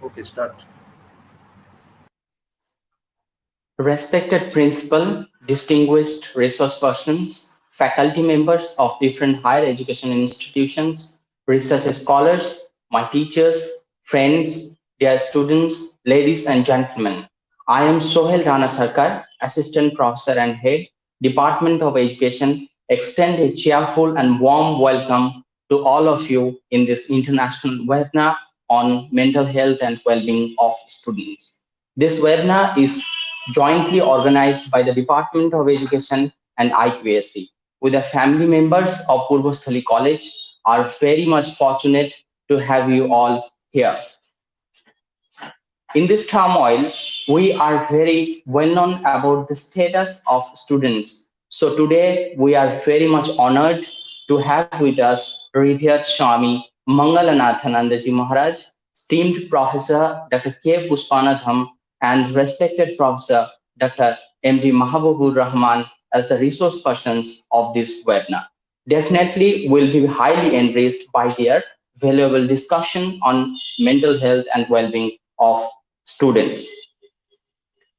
Okay, start. Respected principal, distinguished resource persons, faculty members of different higher education institutions, research scholars, my teachers, friends, dear students, ladies and gentlemen. I am Sohel Rana Sarkar, Assistant Professor and Head, Department of Education. Extend a cheerful and warm welcome to all of you in this international webinar on mental health and well-being of students. This webinar is jointly organized by the Department of Education and IQAC. With the family members of Purbasthali College, are very much fortunate to have you all here. In this turmoil, we are very well known about the status of students. So today we are very much honored to have with us Revered Swami Mangalanathanandaji Maharaj, esteemed Professor Dr. K. Pushpanatham, and respected Professor Dr. M.D. Mahabubur Rahman as the resource persons of this webinar. Definitely will be highly enriched by their valuable discussion on mental health and well-being of students.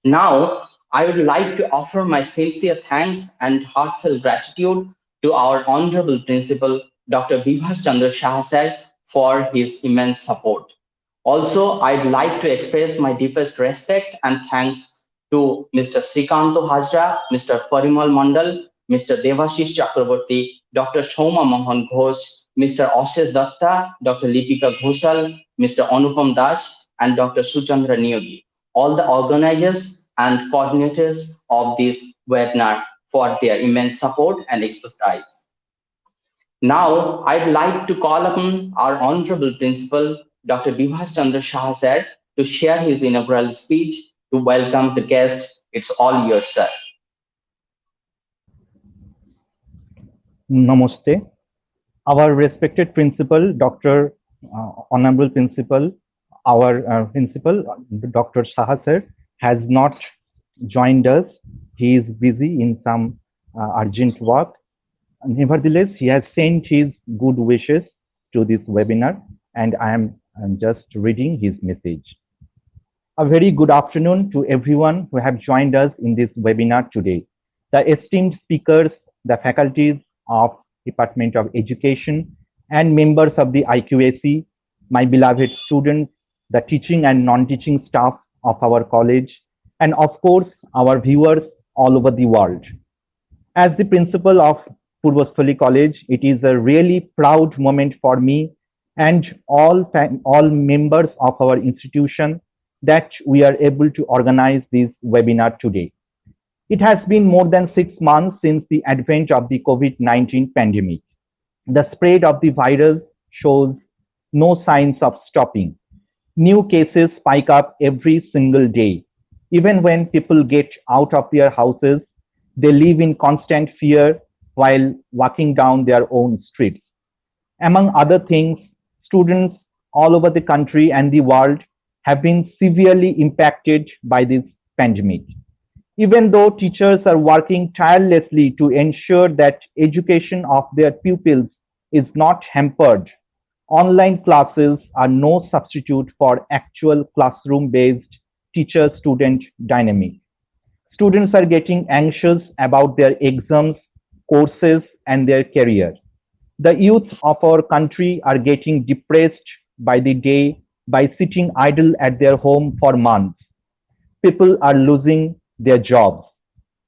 Now, I would like to offer my sincere thanks and heartfelt gratitude to our Honorable Principal, Dr. Bibhas Chandra Shah sir, for his immense support. Also, I'd like to express my deepest respect and thanks to Mr. Srikanto Hajra, Mr. Parimal Mandal, Mr. Devashish Chakraborty, Dr. Shoma Mohan Ghosh, Mr. Ashish Datta, Dr. Lipika Ghoshal, Mr. Anupam Das, and Dr. Suchandra Niyogi, all the organizers and coordinators of this webinar for their immense support and expertise. Now, I'd like to call upon our Honorable Principal, Dr. Bibhas Chandra Shah sir, to share his inaugural speech to welcome the guest. It's all yours, sir. Namaste. Our respected principal, Honorable Principal, our Principal, Dr. Saha sir, has not joined us. He is busy in some urgent work. Nevertheless, he has sent his good wishes to this webinar, and I'm just reading his message. A very good afternoon to everyone who have joined us in this webinar today. The esteemed speakers, the faculties of Department of Education, and members of the IQAC, my beloved students, the teaching and non-teaching staff of our college, and of course, our viewers all over the world. As the principal of Purbasthali College, it is a really proud moment for me and all members of our institution that we are able to organize this webinar today. It has been more than 6 months since the advent of the COVID-19 pandemic. The spread of the virus shows no signs of stopping. New cases spike up every single day. Even when people get out of their houses, they live in constant fear while walking down their own streets. Among other things, students all over the country and the world have been severely impacted by this pandemic. Even though teachers are working tirelessly to ensure that education of their pupils is not hampered, online classes are no substitute for actual classroom-based teacher-student dynamic. Students are getting anxious about their exams, courses, and their career. The youth of our country are getting depressed by the day by sitting idle at their home for months. People are losing their jobs.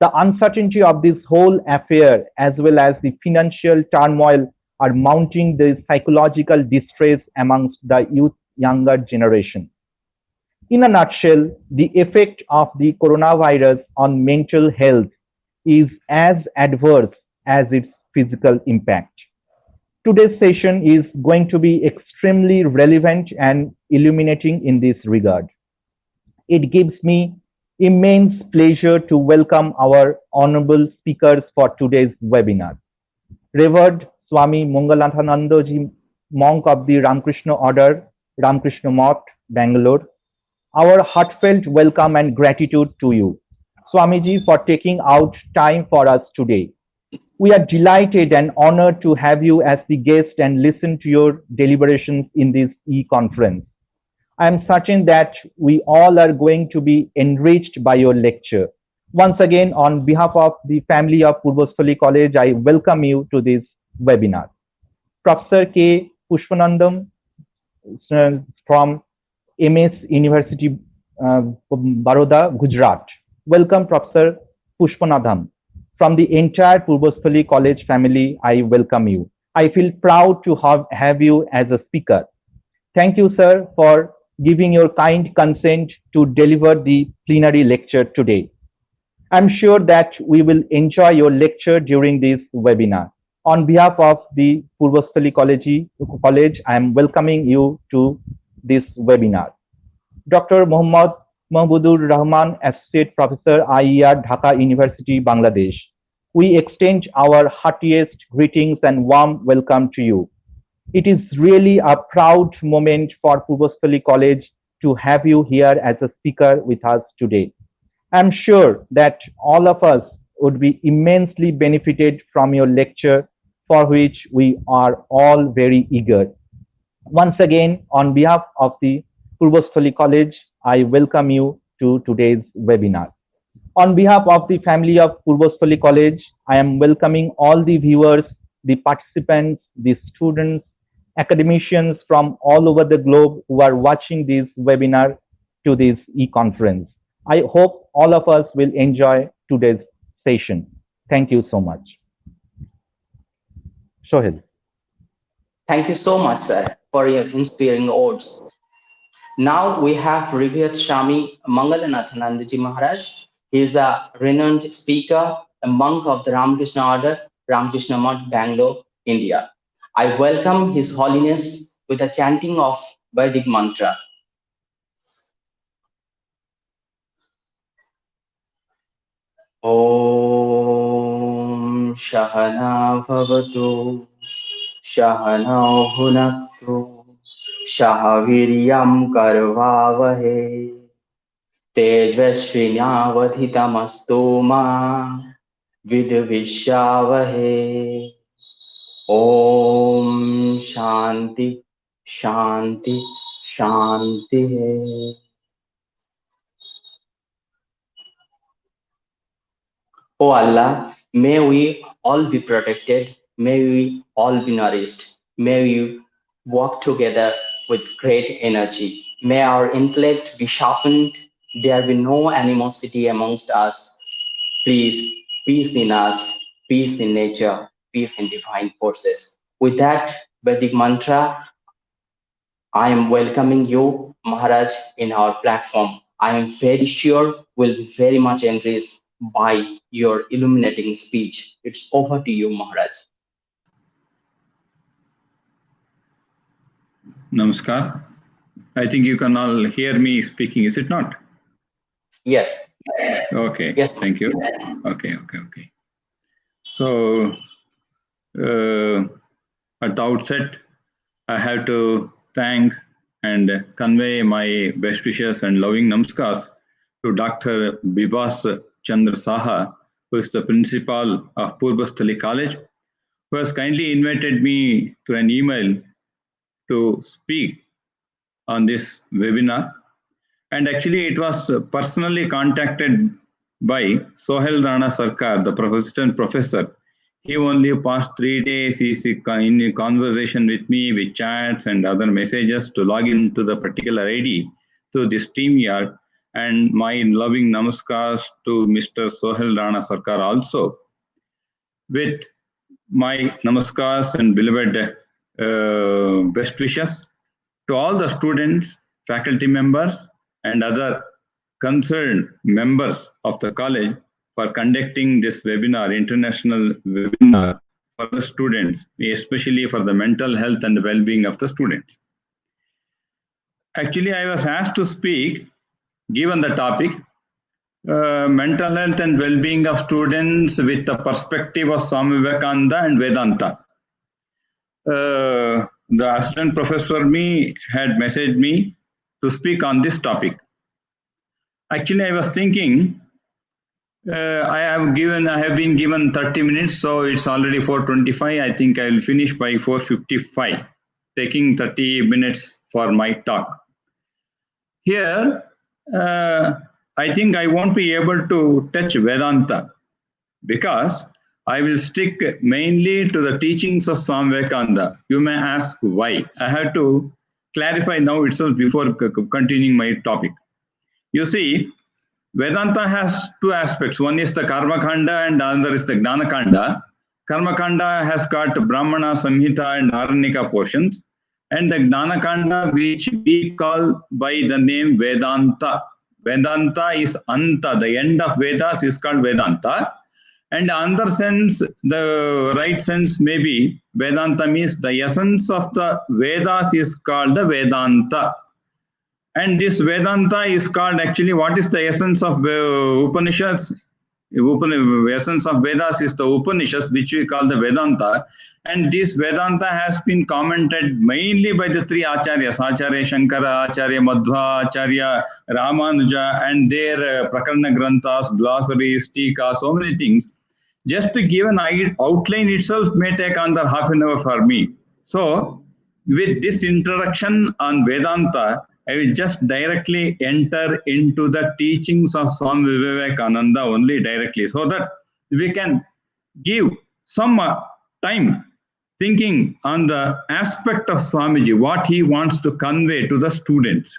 The uncertainty of this whole affair, as well as the financial turmoil, are mounting the psychological distress amongst the younger generation. In a nutshell, the effect of the coronavirus on mental health is as adverse as its physical impact. Today's session is going to be extremely relevant and illuminating in this regard. It gives me immense pleasure to welcome our honorable speakers for today's webinar. Revered Swami Mangalanathanandaji, monk of the Ramakrishna Order, Ramakrishna Math, Bangalore. Our heartfelt welcome and gratitude to you, Swamiji, for taking out time for us today. We are delighted and honored to have you as the guest and listen to your deliberations in this e-conference. I am certain that we all are going to be enriched by your lecture. Once again, on behalf of the family of Purbasthali College, I welcome you to this webinar. Professor K. Pushpanandam from MS University, Baroda, Gujarat. Welcome, Professor Pushpanadham. From the entire Purbasthali College family, I welcome you. I feel proud to have you as a speaker. Thank you, sir, for giving your kind consent to deliver the plenary lecture today. I'm sure that we will enjoy your lecture during this webinar. On behalf of the Purbasthali College, I am welcoming you to this webinar. Dr. Mohammad Mahbudur Rahman, Associate Professor, IER, Dhaka University, Bangladesh. We extend our heartiest greetings and warm welcome to you. It is really a proud moment for Purbasthali College to have you here as a speaker with us today. I'm sure that all of us would be immensely benefited from your lecture, for which we are all very eager. Once again, on behalf of the Purbasthali College, I welcome you to today's webinar. On behalf of the family of Purbasthali College, I am welcoming all the viewers, the participants, the students, academicians from all over the globe who are watching this webinar to this e-conference. I hope all of us will enjoy today's session. Thank you so much. Sohel. Thank you so much, sir, for your inspiring words. Now we have revered Swami Mangalanathanandaji Maharaj. He is a renowned speaker, a monk of the Ramakrishna Order, Ramakrishna Math, Bangalore, India. I welcome His Holiness with a chanting of Vedic Mantra. Om Shahana Bhavatu Shahana Bhunaktu Shahaviryam Karvavahe Tejasvinavadhitamastu ma Vidvishavahe. Om Shanti Shanti Shanti. Oh Allah, may we all be protected, may we all be nourished, may we walk together with great energy. May our intellect be sharpened, there be no animosity amongst us. Please, peace in us, peace in nature, peace in divine forces. With that Vedic mantra, I am welcoming you, Maharaj, in our platform. I am very sure we'll be very much enriched by your illuminating speech. It's over to you, Maharaj. Namaskar. I think you can all hear me speaking, is it not? Yes. Okay. Yes. Thank you. Okay. So, at the outset, I have to thank and convey my best wishes and loving namaskars to Dr. Bibas Chandra Saha, who is the principal of Purbasthali College, who has kindly invited me through an email to speak on this webinar. And actually, it was personally contacted by Sohel Rana Sarkar, the assistant professor. He only passed 3 days. He's in a conversation with me with chats and other messages to log into the particular ID through this StreamYard. And my loving namaskars to Mr. Sohel Rana Sarkar also. With my namaskars and beloved best wishes to all the students, faculty members, and other concerned members of the college for conducting this webinar, international webinar for the students, especially for the mental health and well-being of the students. Actually, I was asked to speak, given the topic, mental health and well-being of students with the perspective of Swami Vivekananda and Vedanta. The assistant professor had messaged me to speak on this topic. Actually, I was thinking, I have been given 30 minutes, so it's already 4:25. I think I will finish by 4:55, taking 30 minutes for my talk. Here, I think I won't be able to touch Vedanta because I will stick mainly to the teachings of Swami Vivekananda. You may ask why. I have to clarify now itself before continuing my topic. You see, Vedanta has two aspects. One is the Karma Kanda and the other is the Gnana Kanda. Karma Kanda has got Brahmana, Samhita and Aranyaka portions. And the Gnana Kanda, which we call by the name Vedanta. Vedanta is Anta. The end of Vedas is called Vedanta. And another sense, the right sense may be Vedanta means the essence of the Vedas is called the Vedanta. And this Vedanta is called actually, what is the essence of Upanishads? Essence of Vedas is the Upanishads, which we call the Vedanta. And this Vedanta has been commented mainly by the three Acharyas, Acharya Shankara, Acharya Madhva, Acharya Ramanuja, and their Prakarana Granthas, glossaries, Tika, so many things. Just to give an outline itself may take under half an hour for me. So, with this introduction on Vedanta, I will just directly enter into the teachings of Swami Vivekananda only directly, so that we can give some time thinking on the aspect of Swamiji, what he wants to convey to the students.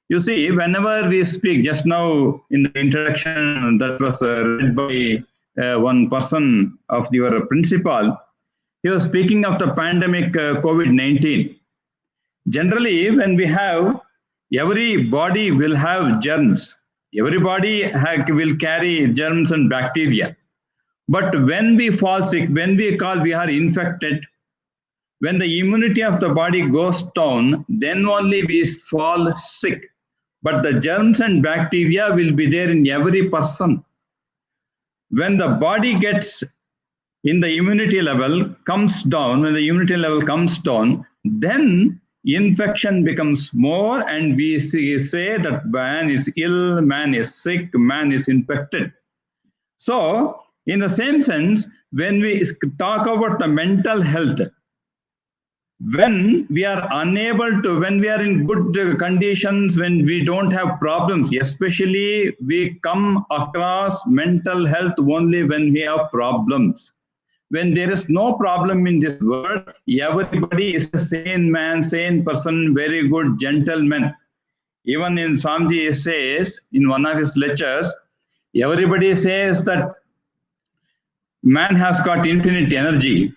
You see, whenever we speak, just now in the introduction that was read by one person of your principal, he was speaking of the pandemic COVID-19. Generally, when we have, every body will have germs. Everybody will carry germs and bacteria. But when we fall sick, when we are infected, when the immunity of the body goes down, then only we fall sick. But the germs and bacteria will be there in every person. When the body gets in the immunity level comes down, when the immunity level comes down, then infection becomes more, and we say that man is ill, man is sick, man is infected. So, in the same sense, when we talk about the mental health, when we are unable to, when we are in good conditions, when we don't have problems, especially we come across mental health only when we have problems. When there is no problem in this world, everybody is a sane man, sane person, very good gentleman. Even in Swamiji says, in one of his lectures, everybody says that man has got infinite energy.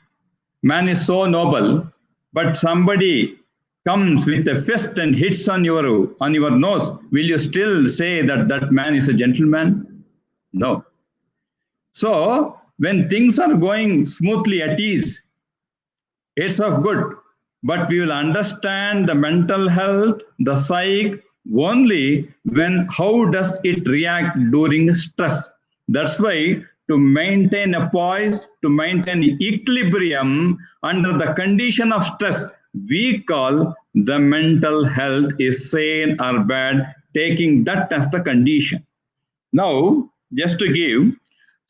Man is so noble, but somebody comes with a fist and hits on your nose. Will you still say that that man is a gentleman? No. So, when things are going smoothly at ease, it's of good. But we will understand the mental health, the psyche, only when how does it react during stress. That's why to maintain a poise, to maintain equilibrium under the condition of stress, we call the mental health is sane or bad, taking that as the condition. Now, just to give,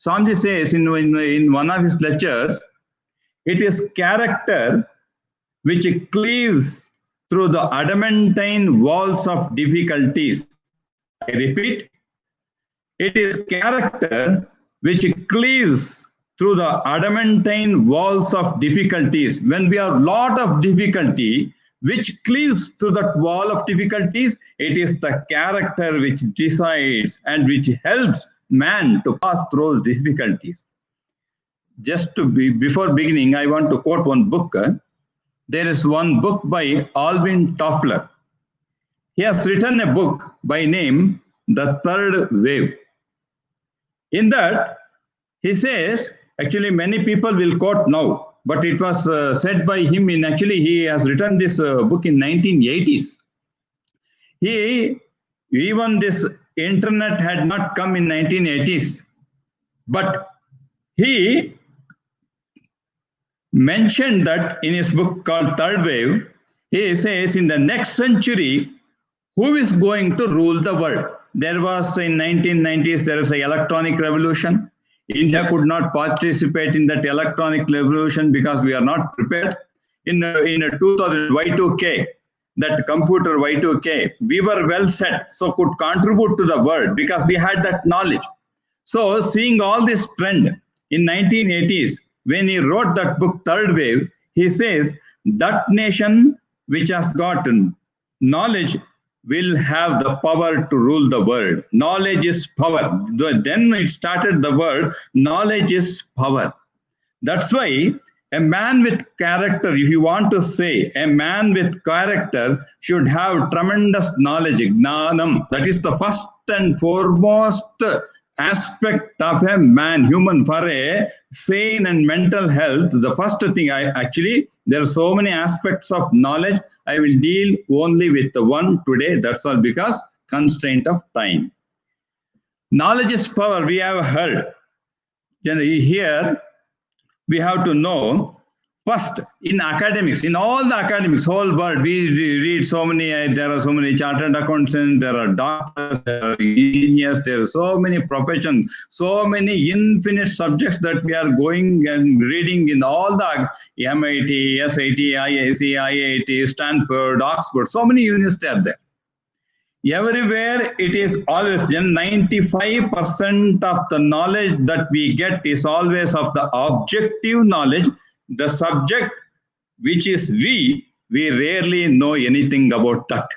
Swamiji says in one of his lectures, it is character which cleaves through the adamantine walls of difficulties. I repeat, it is character which cleaves through the adamantine walls of difficulties. When we have a lot of difficulty, which cleaves through that wall of difficulties, it is the character which decides and which helps man to pass through difficulties. Just to be, before beginning, I want to quote one book. There is one book by Alvin Toffler. He has written a book by name The Third Wave. In that, he says, actually many people will quote now, but it was said by him in, actually he has written this book in 1980s. Even this internet had not come in 1980s, but he mentioned that in his book called Third Wave. He says in the next century, who is going to rule the world? There was in 1990s, there was an electronic revolution. India could not participate in that electronic revolution because we are not prepared. In 2000 Y2K, that computer Y2K, we were well set, so could contribute to the world because we had that knowledge. So seeing all this trend in 1980s, when he wrote that book, Third Wave, he says that nation which has got knowledge will have the power to rule the world. Knowledge is power. Then it started the word, knowledge is power. That's why a man with character, if you want to say, a man with character should have tremendous knowledge, gnanam. That is the first and foremost aspect of a man, human. For a sane and mental health, the first thing there are so many aspects of knowledge. I will deal only with the one today. That's all, because constraint of time. Knowledge is power, we have heard. Here, we have to know first in academics, in all the academics, whole world, we read so many, there are so many chartered accountants, there are doctors, there are engineers, there are so many professions, so many infinite subjects that we are going and reading in all the MIT, SIT, IIC, IIT, Stanford, Oxford, so many universities are there. Everywhere it is always 95% of the knowledge that we get is always of the objective knowledge. The subject, which is we rarely know anything about that.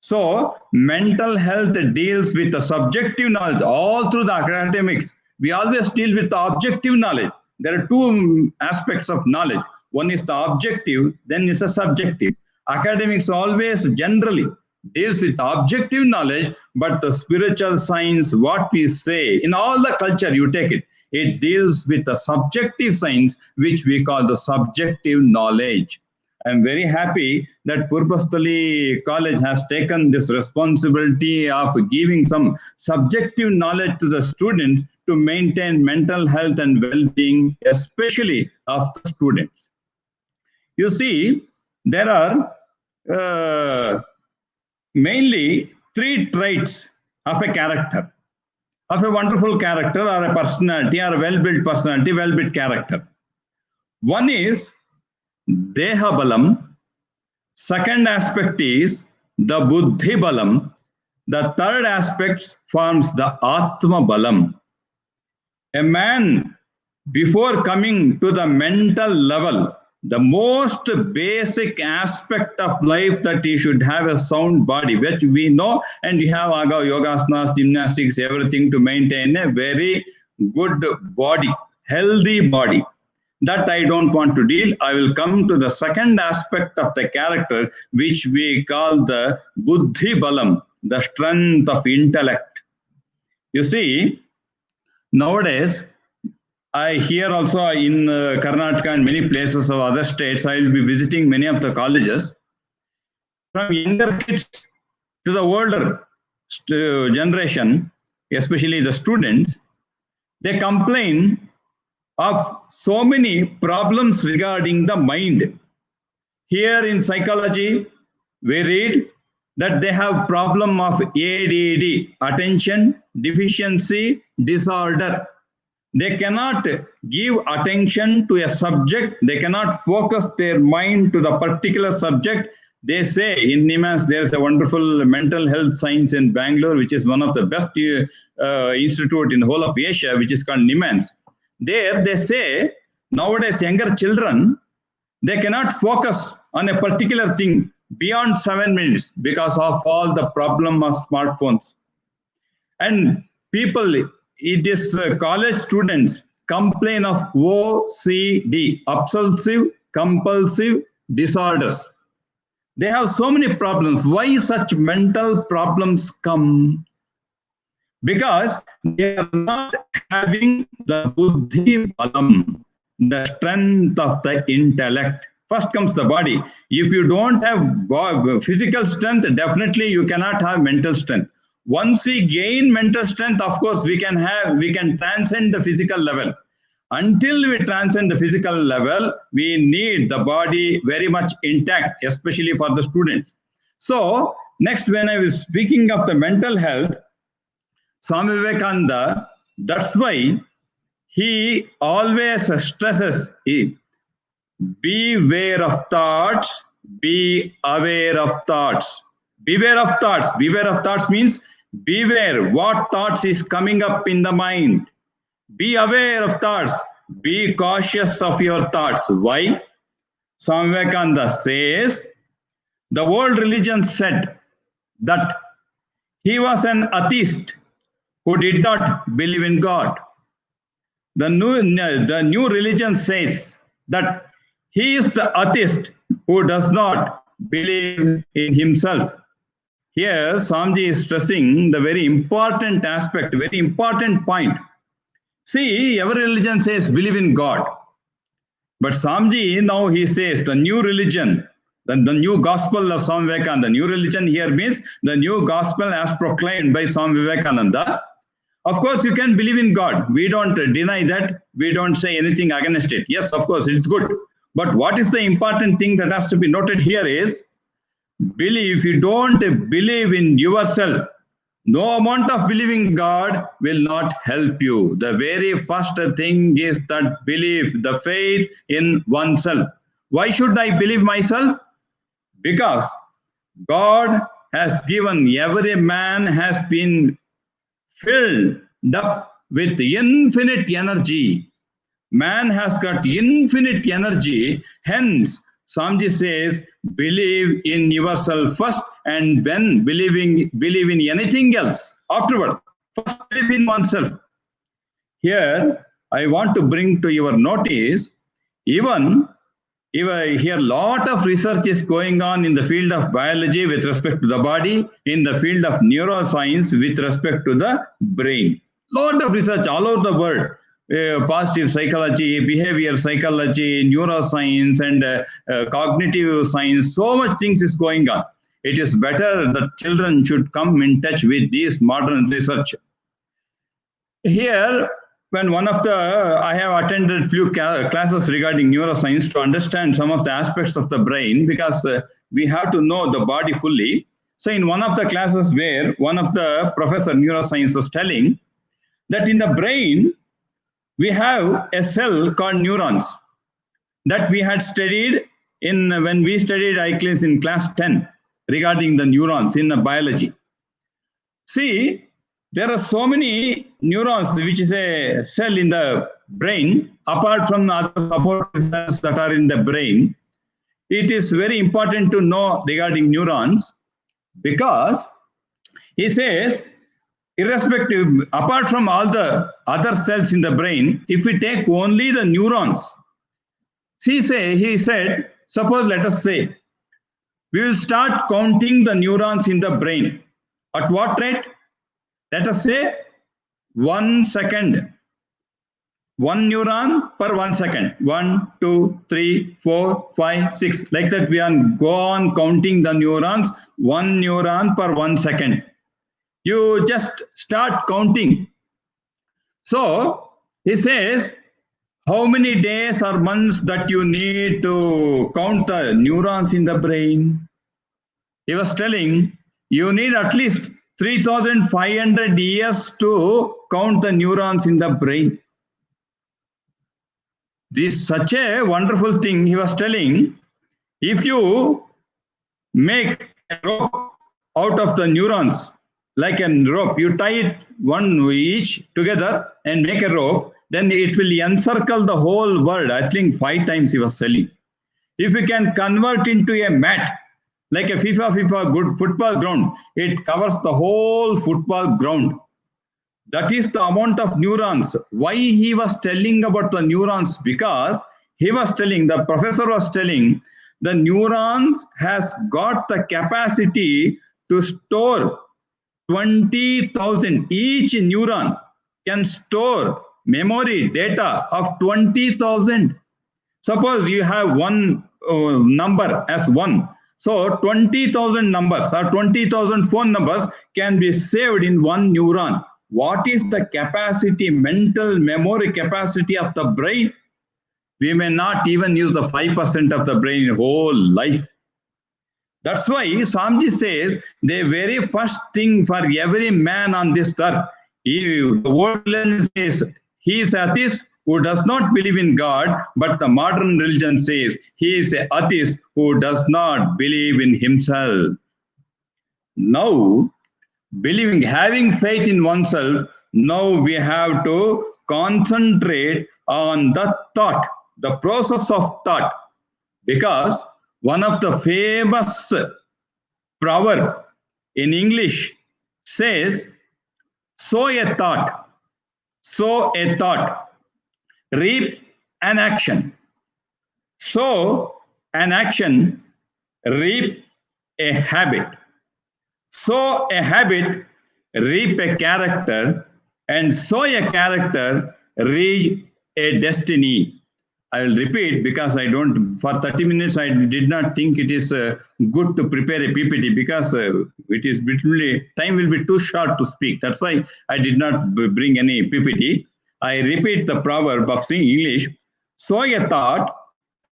So mental health deals with the subjective knowledge all through the academics. We always deal with the objective knowledge. There are two aspects of knowledge. One is the objective, then is the subjective. Academics always generally deals with objective knowledge, but the spiritual science, what we say, in all the culture you take it, it deals with the subjective science, which we call the subjective knowledge. I am very happy that Purbasthali College has taken this responsibility of giving some subjective knowledge to the students to maintain mental health and well-being, especially of the students. You see, there are mainly three traits of a character, of a wonderful character or a personality or a well-built personality, well-built character. One is Deha Balam. Second aspect is the Buddhi Balam. The third aspect forms the Atma Balam. A man, before coming to the mental level, the most basic aspect of life that he should have a sound body, which we know, and we have yogasanas, gymnastics, everything to maintain a very good body, healthy body. That I don't want to deal. I will come to the second aspect of the character, which we call the Buddhi Balam, the strength of intellect. You see, nowadays, I hear also in Karnataka and many places of other states, I will be visiting many of the colleges. From younger kids to the older generation, especially the students, they complain of so many problems regarding the mind. Here in psychology, we read that they have problem of ADD, attention deficiency disorder. They cannot give attention to a subject. They cannot focus their mind to the particular subject. They say in NIMAS, there's a wonderful mental health science in Bangalore, which is one of the best institute in the whole of Asia, which is called NIMAS. There they say nowadays younger children, they cannot focus on a particular thing beyond 7 minutes because of all the problem of smartphones. And people, it is college students complain of OCD, obsessive compulsive disorders. They have so many problems. Why such mental problems come? Because they are not having the Buddhi Balam, the strength of the intellect. First comes the body. If you don't have physical strength, definitely you cannot have mental strength. Once we gain mental strength, of course, we can transcend the physical level. Until we transcend the physical level, we need the body very much intact, especially for the students. So, next, when I was speaking of the mental health, Swami Vivekananda, that's why he always stresses, beware of thoughts, be aware of thoughts. Beware of thoughts. Beware of thoughts means beware what thoughts is coming up in the mind. Be aware of thoughts. Be cautious of your thoughts. Why? Swami Vivekananda says, the old religion said that he was an atheist who did not believe in God. The new religion says that he is the atheist who does not believe in himself. Here, Swamiji is stressing the very important aspect, very important point. See, every religion says believe in God. But Swamiji, now he says the new religion, the new gospel of Swami Vivekananda. The new religion here means the new gospel as proclaimed by Swami Vivekananda. Of course, you can believe in God. We don't deny that. We don't say anything against it. Yes, of course, it's good. But what is the important thing that has to be noted here is, believe. If you don't believe in yourself, no amount of believing God will not help you. The very first thing is that belief, the faith in oneself. Why should I believe myself? Because God has given, every man has been filled up with infinite energy. Man has got infinite energy. Hence, Swamiji says, believe in yourself first, and then believe in anything else afterward. First, believe in oneself. Here, I want to bring to your notice, even here a lot of research is going on in the field of biology with respect to the body, in the field of neuroscience with respect to the brain. Lot of research all over the world. Positive psychology, behavior psychology, neuroscience, and cognitive science. So much things is going on. It is better that children should come in touch with this modern research. Here, when I have attended few classes regarding neuroscience to understand some of the aspects of the brain, because we have to know the body fully. So in one of the classes where one of the professor neuroscience was telling that in the brain, we have a cell called neurons that we had studied when we studied ICLS in class 10 regarding the neurons in the biology. See, there are so many neurons, which is a cell in the brain, apart from the other supportive cells that are in the brain. It is very important to know regarding neurons, because he says, irrespective, apart from all the other cells in the brain, if we take only the neurons, he said, suppose let us say, we will start counting the neurons in the brain. At what rate? Let us say 1 second. 1 neuron per 1 second. 1, 2, 3, 4, 5, 6. Like that, we go on counting the neurons, 1 neuron per 1 second. You just start counting. So he says, how many days or months that you need to count the neurons in the brain? He was telling, you need at least 3,500 years to count the neurons in the brain. This is such a wonderful thing. He was telling, if you make a rope out of the neurons, like a rope, you tie it one each together and make a rope, then it will encircle the whole world. I think 5 times he was telling. If you can convert into a mat, like a FIFA good football ground, it covers the whole football ground. That is the amount of neurons. Why he was telling about the neurons? Because he was telling, the professor was telling, the neurons has got the capacity to store 20,000. Each neuron can store memory data of 20,000. Suppose you have one number as 1. So 20,000 numbers or 20,000 phone numbers can be saved in one neuron. What is the capacity, mental memory capacity of the brain? We may not even use the 5% of the brain in whole life. That's why Swamiji says the very first thing for every man on this earth, the world says he is atheist who does not believe in God, but the modern religion says he is an atheist who does not believe in himself. Now, believing, having faith in oneself, now we have to concentrate on the thought, the process of thought, because one of the famous proverb in English says, sow a thought, reap an action. Sow an action, reap a habit. Sow a habit, reap a character, and sow a character, reap a destiny. I will repeat because for 30 minutes, I did not think it is good to prepare a PPT because it is time will be too short to speak. That's why I did not bring any PPT. I repeat the proverb of saying English: sow a thought,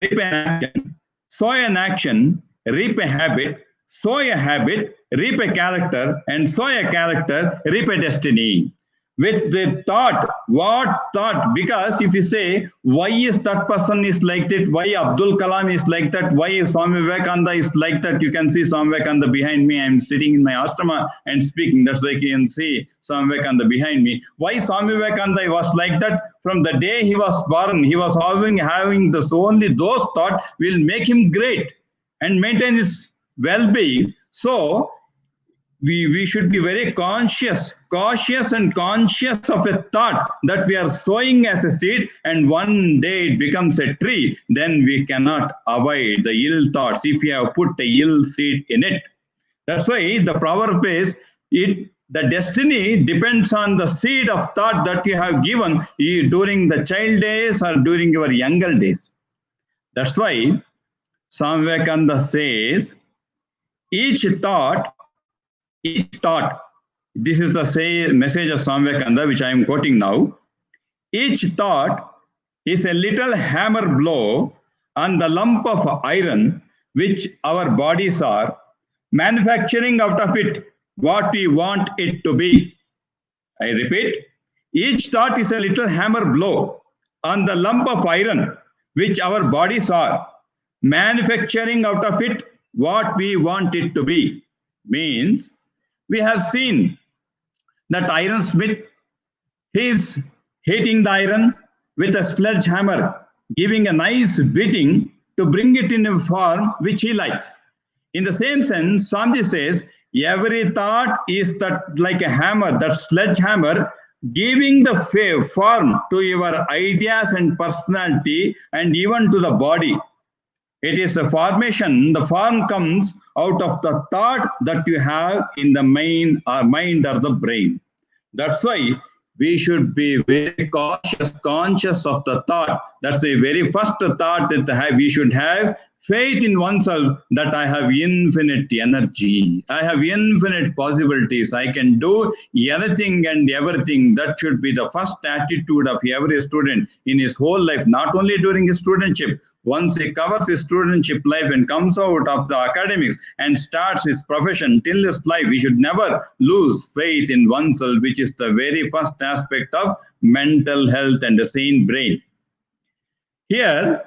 reap an action, sow an action, reap a habit, sow a habit, reap a character, and sow a character, reap a destiny. With the thought, what thought? Because if you say, why is that person is like that, why Abdul Kalam is like that, why Swami Vivekananda is like that, you can see Swami Vivekananda behind me. I am sitting in my ashrama and speaking. That's why you can see Swami Vivekananda behind me. Why Swami Vivekananda was like that? From the day he was born, he was having this, only those thoughts will make him great and maintain his well-being. So, we should be very cautious and conscious of a thought that we are sowing as a seed, and one day it becomes a tree. Then we cannot avoid the ill thoughts if you have put a ill seed in it. That's why the proverb is, the destiny depends on the seed of thought that you have given during the child days or during your younger days. That's why Swami Vivekananda says, each thought, this is the message of Swami Vivekananda, which I am quoting now. Each thought is a little hammer blow on the lump of iron which our bodies are, manufacturing out of it what we want it to be. I repeat, each thought is a little hammer blow on the lump of iron which our bodies are, manufacturing out of it what we want it to be. Means, we have seen that ironsmith, he is hitting the iron with a sledgehammer, giving a nice beating to bring it in a form which he likes. In the same sense, Swamiji says, every thought is that like a hammer, that sledgehammer, giving the form to your ideas and personality and even to the body. It is a formation. The form comes out of the thought that you have in the mind or the brain. That's why we should be very conscious of the thought. That's the very first thought that we should have faith in oneself, that I have infinite energy. I have infinite possibilities. I can do anything and everything. That should be the first attitude of every student in his whole life, not only during his studentship. Once he covers his studentship life and comes out of the academics and starts his profession till his life, we should never lose faith in oneself, which is the very first aspect of mental health and a sane brain. Here,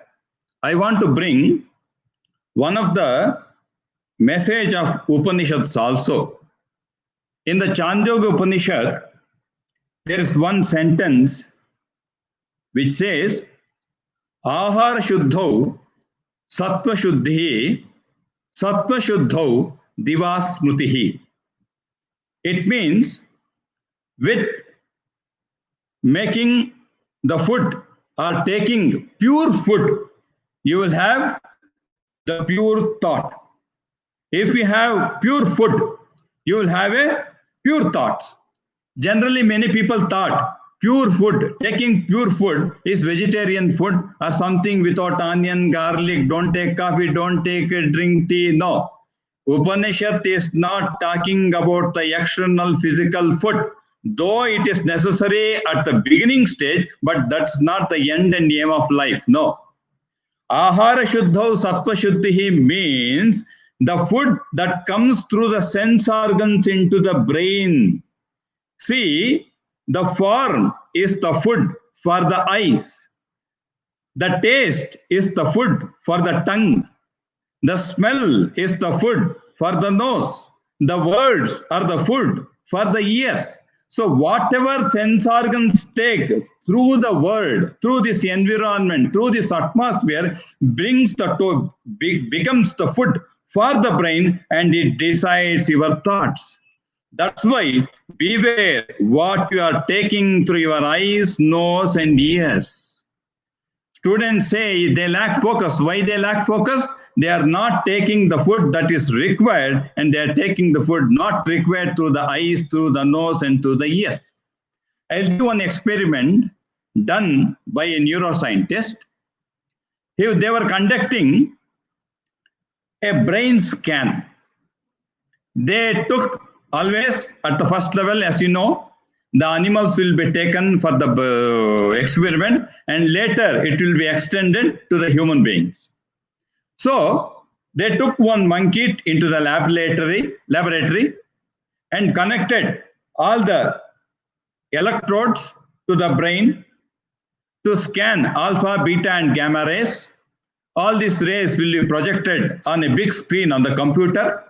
I want to bring one of the message of Upanishads also. In the Chandogya Upanishad, there is one sentence which says, Ahara Shuddhau Sattva Shuddhi Sattva Shuddhau Divasmrutihi. It means, with making the food or taking pure food, you will have the pure thought. If you have pure food, you will have a pure thoughts. Generally, many people thought pure food, taking pure food is vegetarian food or something without onion, garlic, don't take coffee, don't take drink tea. No. Upanishad is not talking about the external physical food, though it is necessary at the beginning stage, but that's not the end and aim of life. No. Ahara Shuddhau Sattva Shuddhihi means the food that comes through the sense organs into the brain. See, the form is the food for the eyes. The taste is the food for the tongue. The smell is the food for the nose. The words are the food for the ears. So whatever sense organs take through the world, through this environment, through this atmosphere, becomes the food for the brain, and it decides your thoughts. That's why beware what you are taking through your eyes, nose, and ears. Students say they lack focus. Why they lack focus? They are not taking the food that is required, and they are taking the food not required through the eyes, through the nose, and through the ears. I'll do one experiment done by a neuroscientist. They were conducting a brain scan. They took always at the first level, as you know, the animals will be taken for the experiment, and later it will be extended to the human beings. So they took one monkey into the laboratory and connected all the electrodes to the brain to scan alpha, beta, and gamma rays. All these rays will be projected on a big screen on the computer.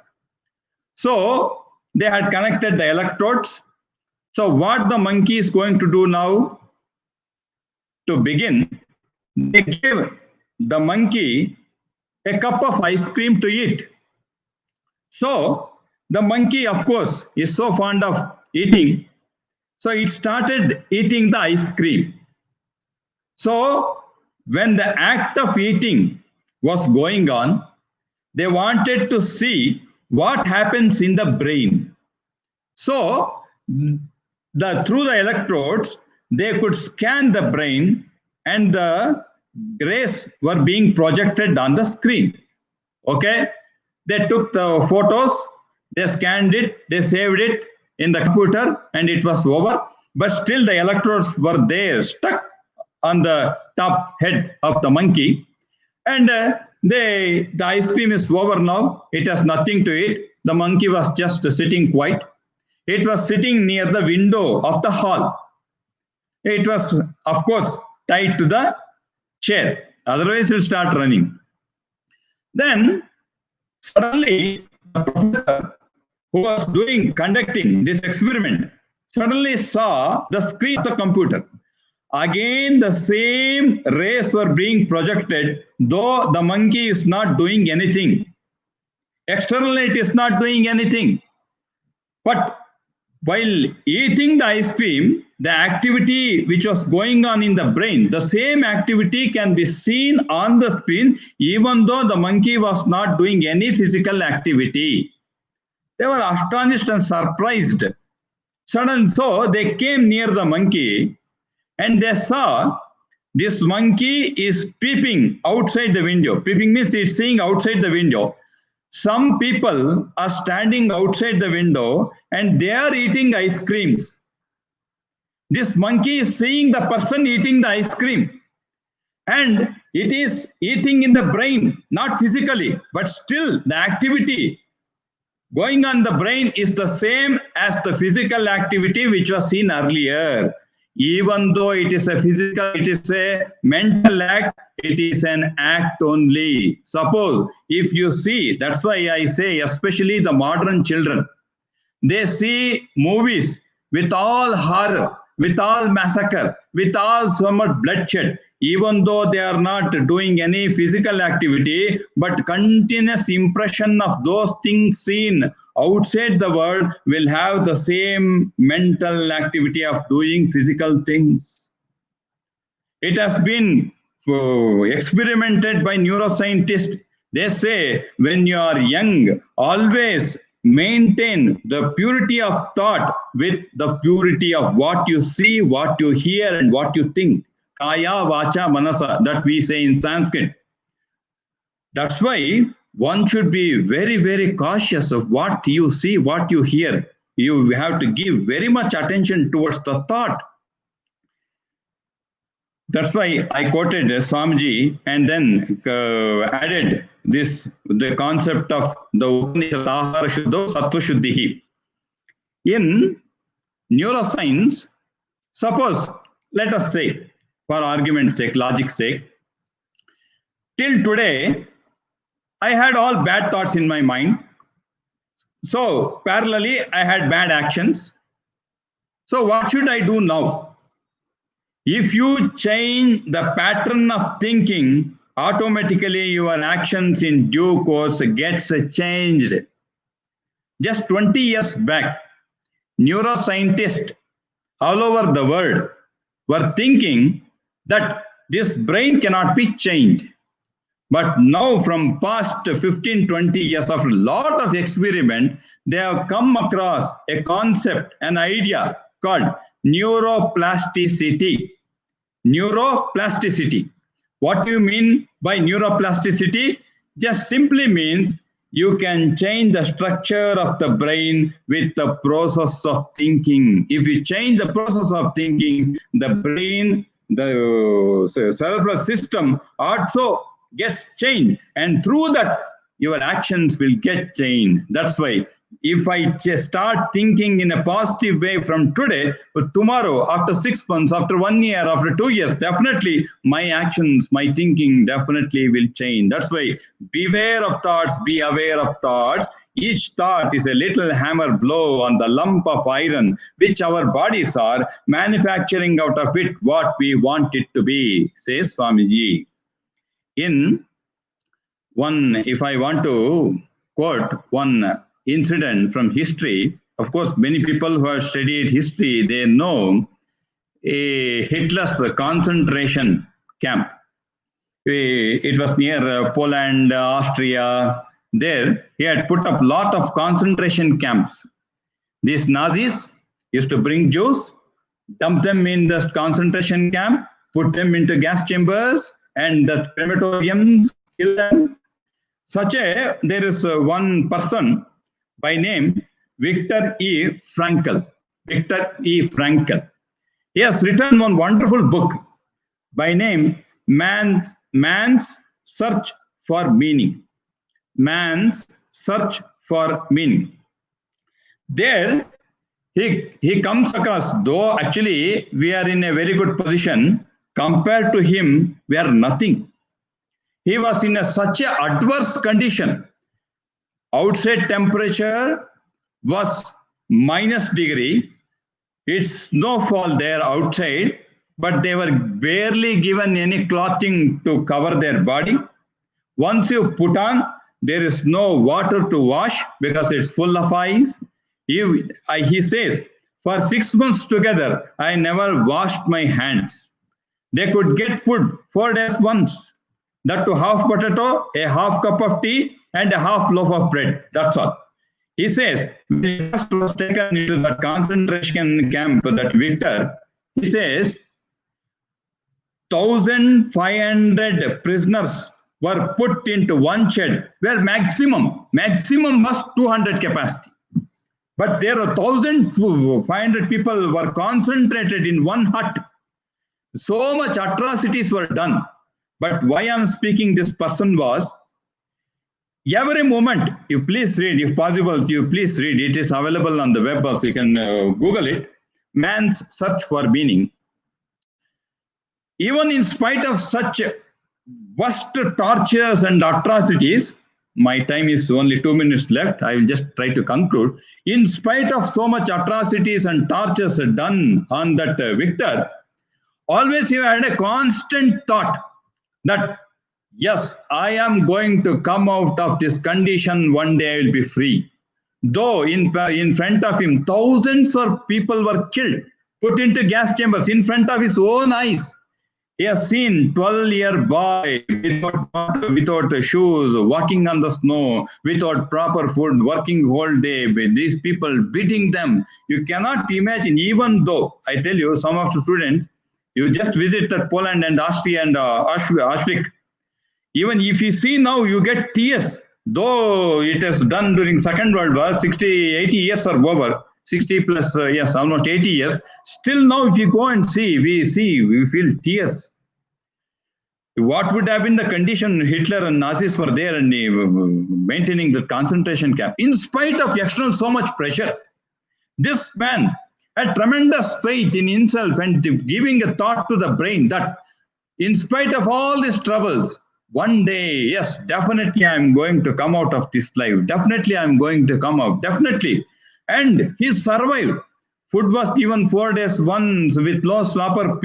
So they had connected the electrodes. So what the monkey is going to do now, to begin, they give the monkey a cup of ice cream to eat. So the monkey, of course, is so fond of eating. So it started eating the ice cream. So when the act of eating was going on, they wanted to see what happens in the brain. So through the electrodes, they could scan the brain, and the rays were being projected on the screen. Okay, they took the photos, they scanned it, they saved it in the computer, and it was over. But still the electrodes were there, stuck on the top head of the monkey. And the ice cream is over now. It has nothing to eat. The monkey was just sitting quiet. It was sitting near the window of the hall. It was, of course, tied to the chair. Otherwise, it will start running. Then, suddenly, the professor who was conducting this experiment suddenly saw the screen of the computer. Again, the same rays were being projected, though the monkey is not doing anything. Externally, it is not doing anything. But while eating the ice cream, the activity which was going on in the brain, the same activity can be seen on the screen, even though the monkey was not doing any physical activity. They were astonished and surprised. Suddenly, so they came near the monkey, and they saw this monkey is peeping outside the window. Peeping means it's seeing outside the window. Some people are standing outside the window and they are eating ice creams. This monkey is seeing the person eating the ice cream, and it is eating in the brain, not physically, but still the activity going on the brain is the same as the physical activity which was seen earlier. Even though it is a physical, it is a mental act, it is an act only. Suppose if you see, that's why I say, especially the modern children, they see movies with all horror, with all massacre, with all so much bloodshed, even though they are not doing any physical activity, but continuous impression of those things seen outside the world will have the same mental activity of doing physical things. It has been experimented by neuroscientists. They say when you are young, always maintain the purity of thought with the purity of what you see, what you hear, and what you think. Kaya, vacha, manasa, that we say in Sanskrit. That's why one should be very, very cautious of what you see, what you hear. You have to give very much attention towards the thought. That's why I quoted Swamiji and then added the concept of the Upanishad Ahara Shuddho Sattva Shuddhihi. In neuroscience, suppose, let us say, for argument's sake, logic's sake, Till today, I had all bad thoughts in my mind. So parallelly, I had bad actions. So what should I do now? If you change the pattern of thinking, automatically your actions in due course gets changed. Just 20 years back, neuroscientists all over the world were thinking that this brain cannot be changed. But now, from past 15, 20 years of a lot of experiment, they have come across a concept, an idea called neuroplasticity. Neuroplasticity. What do you mean by neuroplasticity? Just simply means you can change the structure of the brain with the process of thinking. If you change the process of thinking, the brain, the cerebral system also gets changed, and through that your actions will get changed. That's why if I just start thinking in a positive way from today, but tomorrow, after 6 months, after 1 year, after 2 years, definitely my actions, my thinking definitely will change. That's why beware of thoughts, be aware of thoughts. Each thought is a little hammer blow on the lump of iron which our bodies are manufacturing out of it what we want it to be, says Swamiji. In one, if I want to quote one incident from history, of course, many people who have studied history, they know a Hitler's concentration camp. It was near Poland, Austria. There, he had put up a lot of concentration camps. These Nazis used to bring Jews, dump them in the concentration camp, put them into gas chambers and the crematoriums, kill them. There is one person by name Viktor E. Frankl. Viktor E. Frankl. He has written one wonderful book by name Man's Search for Meaning. Man's Search for Meaning. There, he comes across, though actually we are in a very good position, compared to him, we are nothing. He was in such an adverse condition. Outside temperature was -degree. It's snowfall there outside, but they were barely given any clothing to cover their body. Once you put on, there is no water to wash because it's full of ice. He says, for 6 months together, I never washed my hands. They could get food 4 days once. That to half potato, a half cup of tea, and a half loaf of bread. That's all. He says, when he first was taken into that concentration camp, that Victor, he says, 1,500 prisoners were put into one shed where maximum was 200 capacity. But there are 1,500 people were concentrated in one hut. So much atrocities were done. But why I'm speaking this person was, every moment, you please read, if possible, you please read. It is available on the web, so you can Google it. Man's Search for Meaning. Even in spite of such worst tortures and atrocities, my time is only 2 minutes left. I will just try to conclude. In spite of so much atrocities and tortures done on that Victor, always he had a constant thought that, yes, I am going to come out of this condition. One day I will be free. Though in front of him, thousands of people were killed, put into gas chambers in front of his own eyes. He has seen 12-year boy without shoes, walking on the snow, without proper food, working whole day, with these people beating them. You cannot imagine, even though, I tell you, some of the students, you just visit Poland and Austria and Auschwitz. Even if you see now, you get tears. Though it is done during Second World War, 60, 80 years are over. 60 plus, yes, almost 80 years. Still now, if you go and see, we feel tears. What would have been the condition Hitler and Nazis were there and maintaining the concentration camp? In spite of external so much pressure, this man had tremendous faith in himself and giving a thought to the brain that in spite of all these troubles, one day, yes, definitely I'm going to come out of this life. Definitely I'm going to come out. Definitely. And he survived. Food was given 4 days once with no proper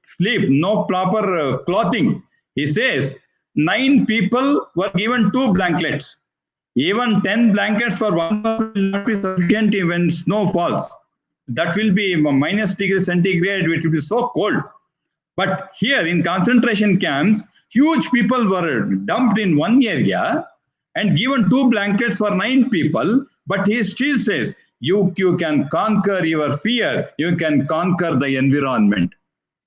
sleep, no proper clothing. He says 9 people were given 2 blankets. Even 10 blankets for one person will not be sufficient when snow falls. That will be minus degree centigrade, it will be so cold. But here in concentration camps, huge people were dumped in one area and given 2 blankets for 9 people. But he still says, you can conquer your fear, you can conquer the environment.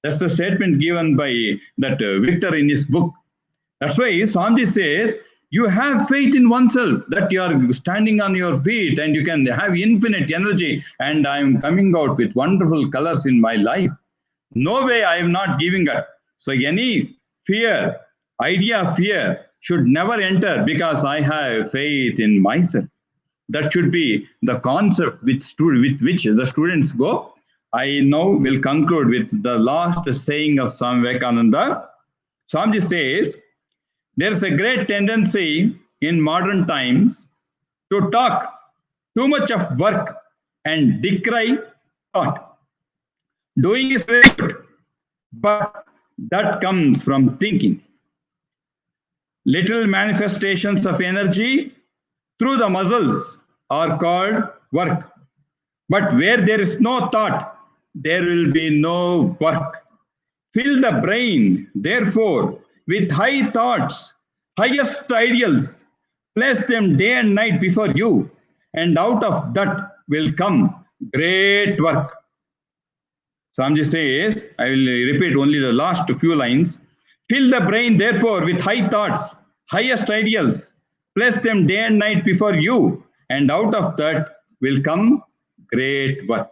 That's the statement given by that Victor in his book. That's why Swamiji says, you have faith in oneself that you are standing on your feet and you can have infinite energy, and I am coming out with wonderful colors in my life. No way I am not giving up. So any fear, idea of fear should never enter because I have faith in myself. That should be the concept with which the students go. I now will conclude with the last saying of Swami Vivekananda. Swamiji says, there is a great tendency in modern times to talk too much of work and decry thought. Doing is very good, but that comes from thinking. Little manifestations of energy through the muscles are called work. But where there is no thought, there will be no work. Fill the brain, therefore, with high thoughts, highest ideals. Place them day and night before you, and out of that will come great work. Swamiji says, I will repeat only the last few lines. Fill the brain, therefore, with high thoughts, highest ideals. Place them day and night before you, and out of that will come great work.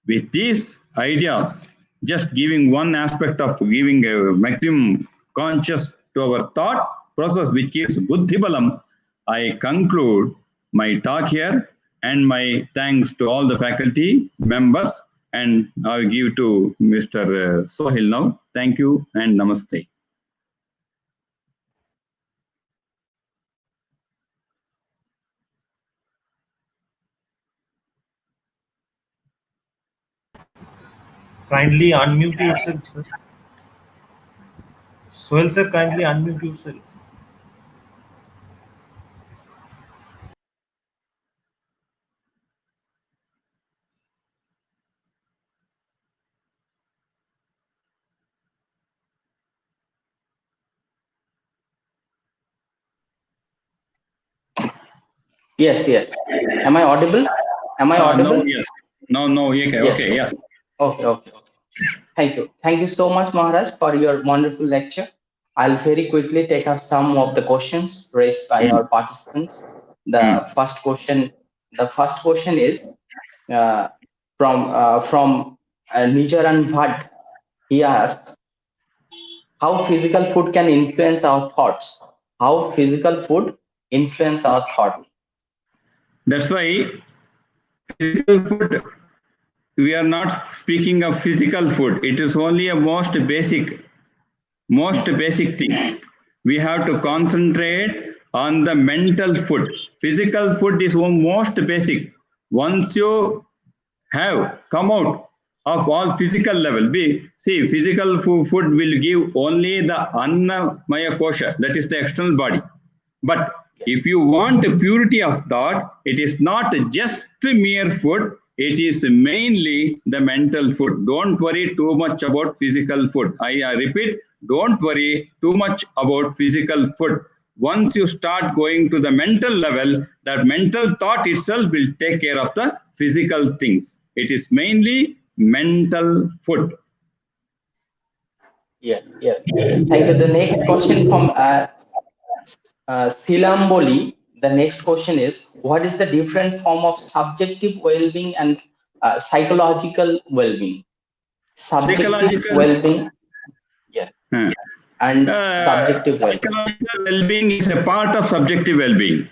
With these ideas, just giving one aspect of giving a maximum conscious to our thought process, which gives buddhi balam, I conclude my talk here, and my thanks to all the faculty members, and I give to Mr. Sohil now. Thank you and namaste. Kindly unmute yourself, sir. Sohil sir, kindly unmute yourself. Yes, yes. Am I audible? Am I audible? No, yes. No, okay, Yes. okay, yes. Okay. Thank you. Thank you so much, Maharaj, for your wonderful lecture. I'll very quickly take up some of the questions raised by our participants. The first question is from Nijaran Bhatt. He asks, how physical food can influence our thoughts? How physical food influence our thought? That's why physical food, we are not speaking of physical food. It is only a most basic thing. We have to concentrate on the mental food. Physical food is most basic. Once you have come out of all physical level, physical food will give only the Annamaya Kosha, that is the external body. But if you want purity of thought, it is not just mere food, it is mainly the mental food. Don't worry too much about physical food. I repeat, don't worry too much about physical food. Once you start going to the mental level, that mental thought itself will take care of the physical things. It is mainly mental food. Yes. Thank you. The next question from Silamboli. The next question is, what is the different form of subjective well-being and psychological well-being? Subjective well-being, and subjective well-being. Psychological well-being is a part of subjective well-being.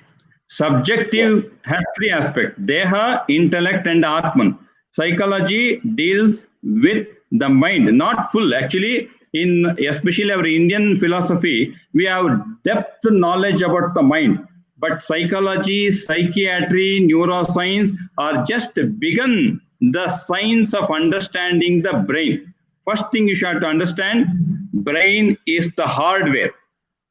Subjective has 3 aspects: Deha, intellect, and Atman. Psychology deals with the mind, not full. Actually, in especially our Indian philosophy, we have depth knowledge about the mind. But psychology, psychiatry, neuroscience are just begun the science of understanding the brain. First thing you should have to understand, brain is the hardware.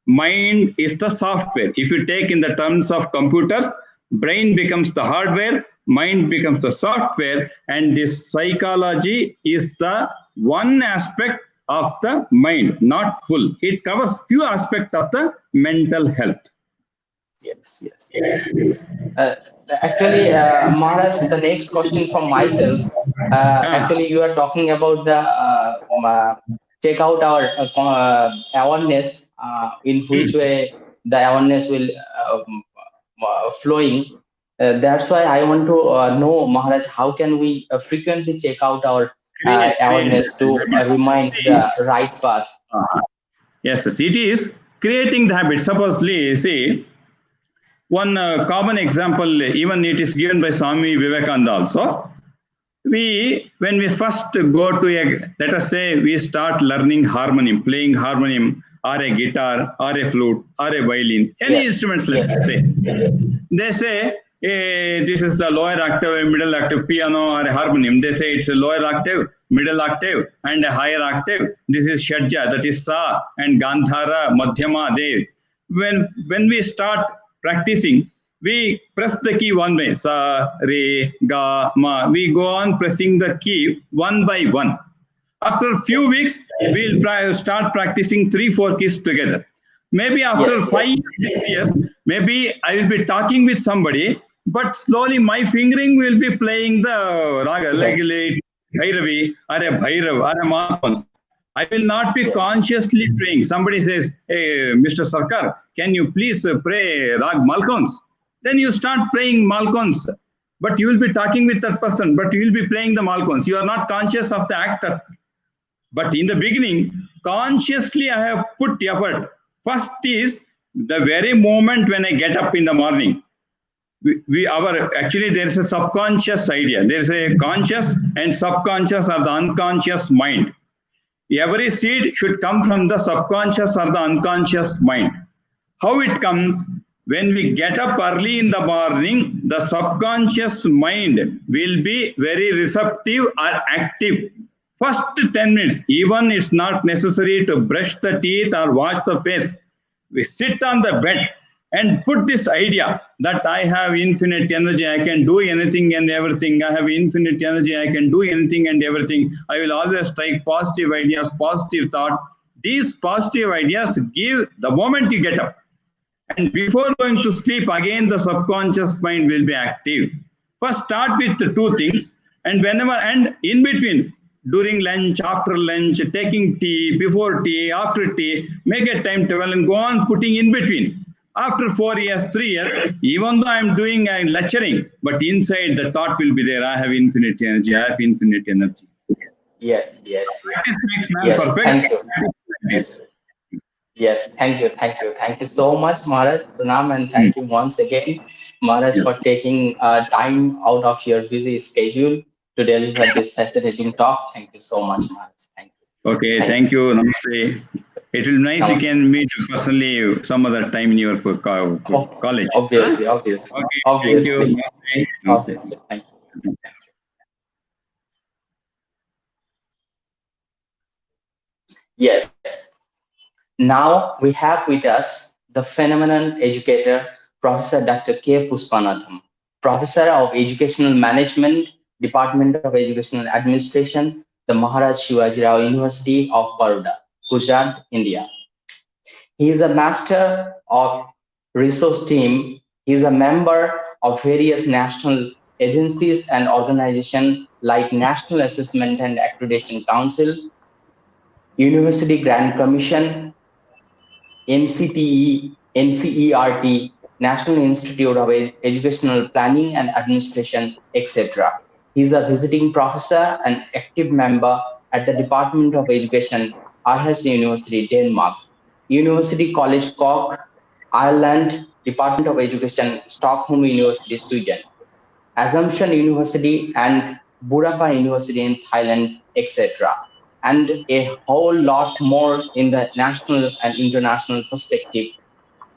Mind is the software. If you take in the terms of computers, brain becomes the hardware, mind becomes the software, and this psychology is the one aspect of the mind, not full. It covers few aspects of the mental health. Yes. Actually, Maharaj, the next question from myself. Actually, you are talking about the check out our awareness, in which way the awareness will flowing. That's why I want to know, Maharaj, how can we frequently check out our awareness to remind the right path? Yes, it is creating the habit. Supposedly, see, one common example, even it is given by Swami Vivekananda also. When we first go to let us say we start learning harmonium, playing harmonium or a guitar or a flute or a violin, any instruments, let's say. They say, this is the lower octave, middle octave, piano or a harmonium. They say it's a lower octave, middle octave and a higher octave. This is Shadja, that is Sa and Gandhara, Madhyama, Dev. When we start practicing, we press the key one way, Sa, Re, Ga, Ma. We go on pressing the key one by one. After a few weeks, we'll start practicing 3-4 keys together. Maybe after 5-6 years, maybe I will be talking with somebody, but slowly my fingering will be playing the raga, like Bhairavi or a Bhairav or a Malkons. I will not be consciously praying. Somebody says, hey, Mr. Sarkar, can you please pray Rag Malkons? Then you start praying Malkons, but you will be talking with that person, but you will be playing the Malkons. You are not conscious of the act. But in the beginning, consciously I have put effort. First is the very moment when I get up in the morning. Actually there is a subconscious idea. There is a conscious and subconscious or the unconscious mind. Every seed should come from the subconscious or the unconscious mind. How it comes? When we get up early in the morning, the subconscious mind will be very receptive or active. First 10 minutes, even it's not necessary to brush the teeth or wash the face. We sit on the bed and put this idea that I have infinite energy, I can do anything and everything. I have infinite energy, I can do anything and everything. I will always strike positive ideas, positive thought. These positive ideas give the moment you get up. And before going to sleep, again the subconscious mind will be active. First start with the two things, and whenever and in between, during lunch, after lunch, taking tea, before tea, after tea, make a timetable and go on putting in between. After 4 years, 3 years, even though I'm doing lecturing, but inside the thought will be there, I have infinite energy, I have infinite energy. Yes. This makes man perfect. Thank you. Yes, thank you so much, Maharaj. Pranam, and thank you once again, Maharaj, for taking time out of your busy schedule to deliver this fascinating talk. Thank you so much, Maharaj. Thank you. Okay, thank you. Namaste. It will be nice you can meet personally some other time in your college. Obviously. Okay, thank you. Okay, thank you. Yes. Now we have with us the phenomenal educator, Professor Dr. K. Pushpanatham, Professor of Educational Management, Department of Educational Administration, the Maharaj Shivaji Rao University of Baroda, Gujarat, India. He is a master of resource team. He is a member of various national agencies and organizations like National Assessment and Accreditation Council, University Grant Commission, NCTE, NCERT, National Institute of Educational Planning and Administration, etc. He is a visiting professor and active member at the Department of Education, Aarhus University, Denmark, University College Cork, Ireland, Department of Education, Stockholm University, Sweden, Assumption University and Burapha University in Thailand, etc. and a whole lot more in the national and international perspective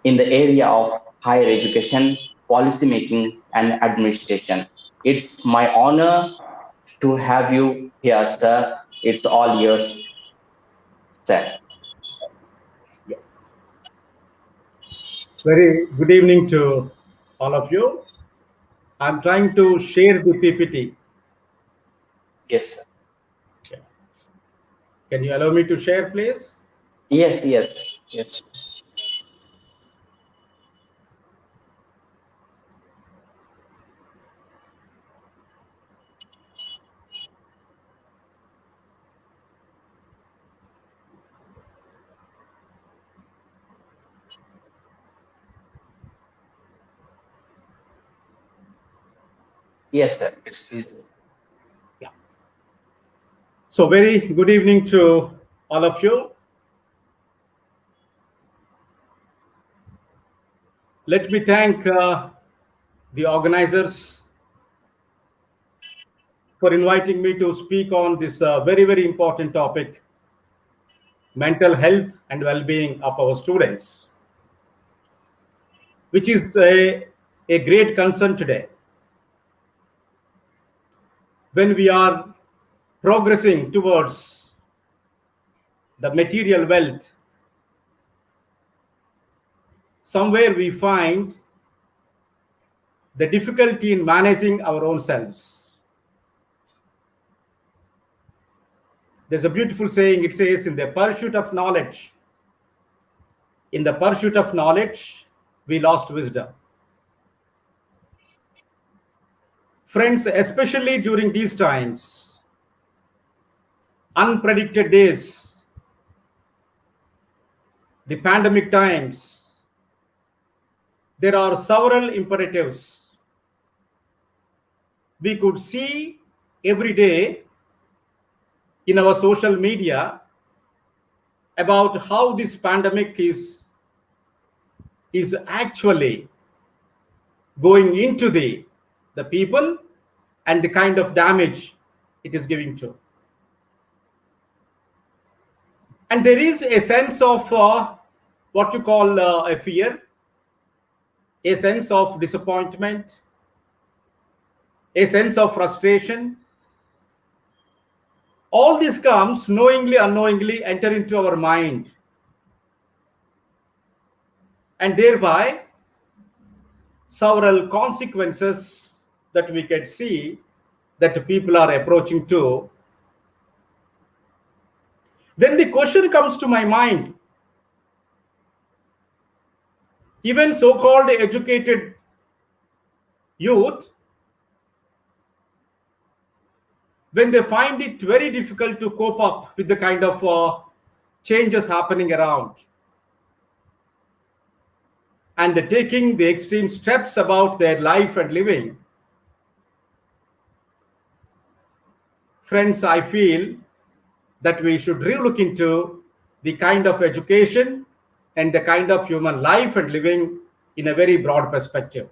in the area of higher education, policy making, and administration. It's my honor to have you here, sir. It's all yours, sir. Very good evening to all of you. I'm trying to share the PPT. Yes, sir. Can you allow me to share, please? Yes, yes, yes. Yes, sir. It's feasible. Yeah. So very good evening to all of you. Let me thank the organizers for inviting me to speak on this very, very important topic, mental health and well-being of our students, which is a great concern today. When we are progressing towards the material wealth, somewhere we find the difficulty in managing our own selves. There's a beautiful saying, it says, in the pursuit of knowledge, we lost wisdom. Friends, especially during these times, unpredicted days, the pandemic times, there are several imperatives. We could see every day in our social media about how this pandemic is actually going into the people and the kind of damage it is giving to. And there is a sense of what you call a fear, a sense of disappointment, a sense of frustration. All this comes knowingly, unknowingly enter into our mind. And thereby, several consequences that we can see that people are approaching to. Then the question comes to my mind, even so-called educated youth, when they find it very difficult to cope up with the kind of changes happening around and taking the extreme steps about their life and living, friends, I feel that we should relook into the kind of education and the kind of human life and living in a very broad perspective.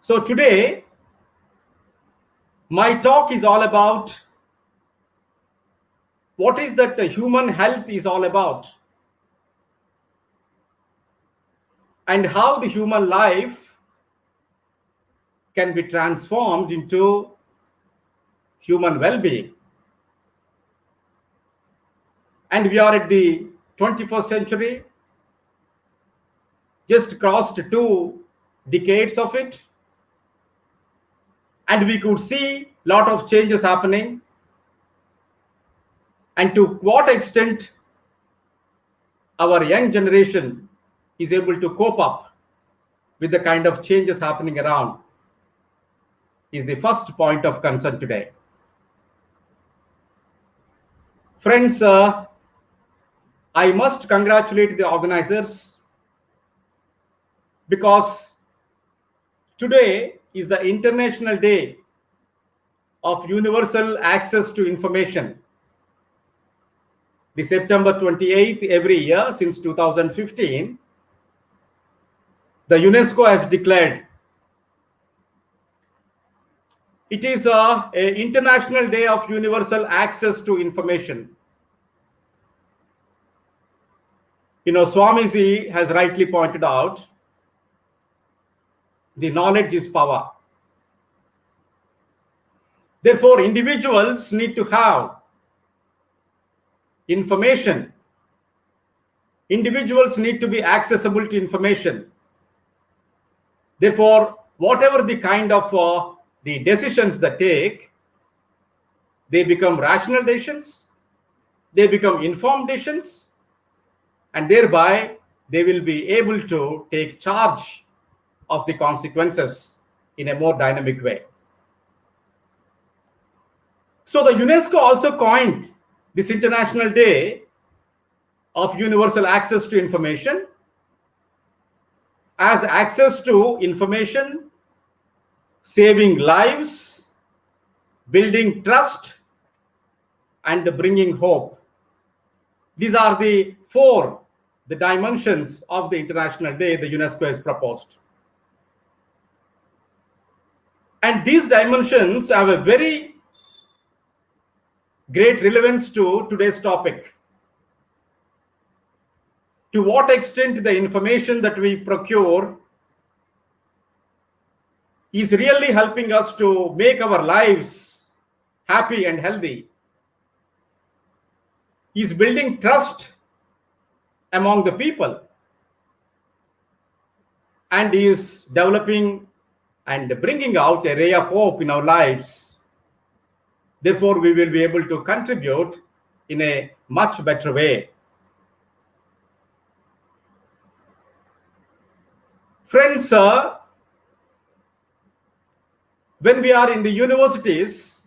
So today, my talk is all about what is that human health is all about, and how the human life can be transformed into human well-being. And we are at the 21st century, just crossed 2 decades of it, and we could see a lot of changes happening. And to what extent our young generation is able to cope up with the kind of changes happening around is the first point of concern today. Friends, I must congratulate the organizers, because today is the International Day of Universal Access to Information. The September 28th every year since 2015, the UNESCO has declared It is an International Day of Universal Access to Information. Swamiji has rightly pointed out, the knowledge is power. Therefore, individuals need to have information. Individuals need to be accessible to information. Therefore, whatever the kind of the decisions they take, they become rational decisions, they become informed decisions, and thereby they will be able to take charge of the consequences in a more dynamic way. So the UNESCO also coined this International Day of Universal Access to Information as access to information, saving lives, building trust, and bringing hope. These are the four dimensions of the International Day the UNESCO has proposed. And these dimensions have a very great relevance to today's topic. To what extent the information that we procure is really helping us to make our lives happy and healthy, is building trust among the people, and is developing and bringing out a ray of hope in our lives. Therefore, we will be able to contribute in a much better way. Friends, when we are in the universities,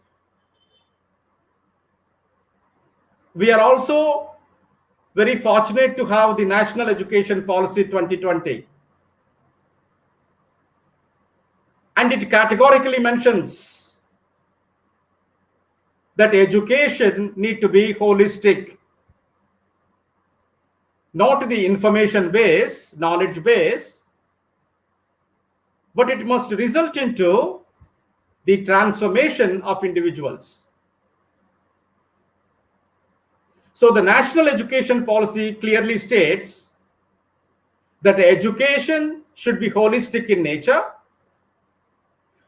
we are also very fortunate to have the National Education Policy 2020. And it categorically mentions that education need to be holistic, not the information base, knowledge base, but it must result into the transformation of individuals. So the National Education Policy clearly states that education should be holistic in nature,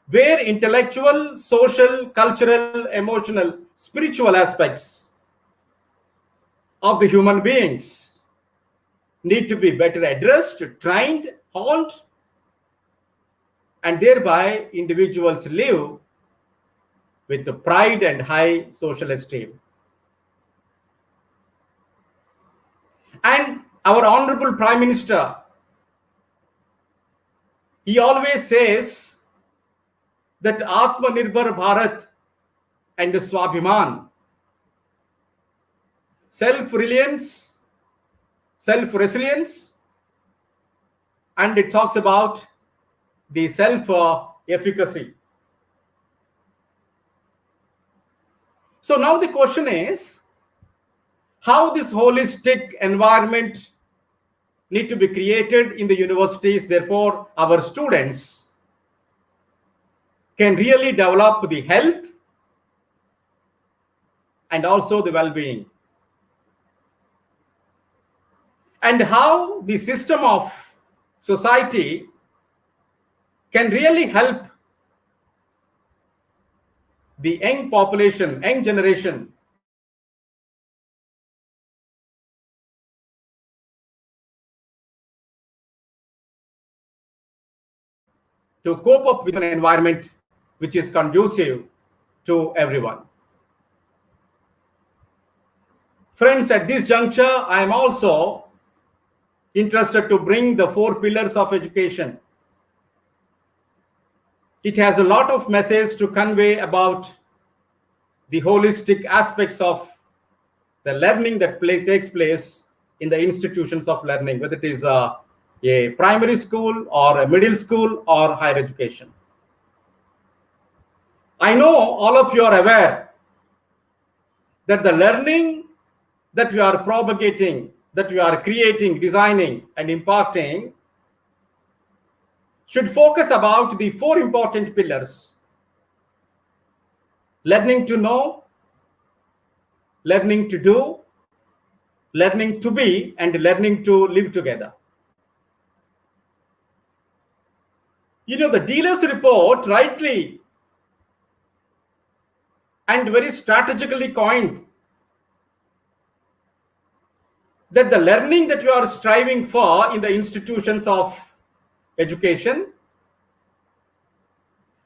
where intellectual, social, cultural, emotional, spiritual aspects of the human beings need to be better addressed, trained, honed, and thereby individuals live with the pride and high social esteem. And our Honorable Prime Minister, he always says that Atmanirbhar Bharat and Swabhiman, self-reliance, self-resilience, and it talks about the self-efficacy. So now the question is, how this holistic environment need to be created in the universities, therefore our students can really develop the health and also the well-being. And how the system of society can really help the young population, young generation to cope up with an environment which is conducive to everyone. Friends, at this juncture, I am also interested to bring the 4 pillars of education. It has a lot of message to convey about the holistic aspects of the learning that takes place in the institutions of learning, whether it is a primary school or a middle school or higher education. I know all of you are aware that the learning that we are propagating, that we are creating, designing, and imparting should focus about the 4 important pillars. learning to know, learning to do, learning to be, and learning to live together. You know, the dealer's report rightly and very strategically coined that the learning that you are striving for in the institutions of education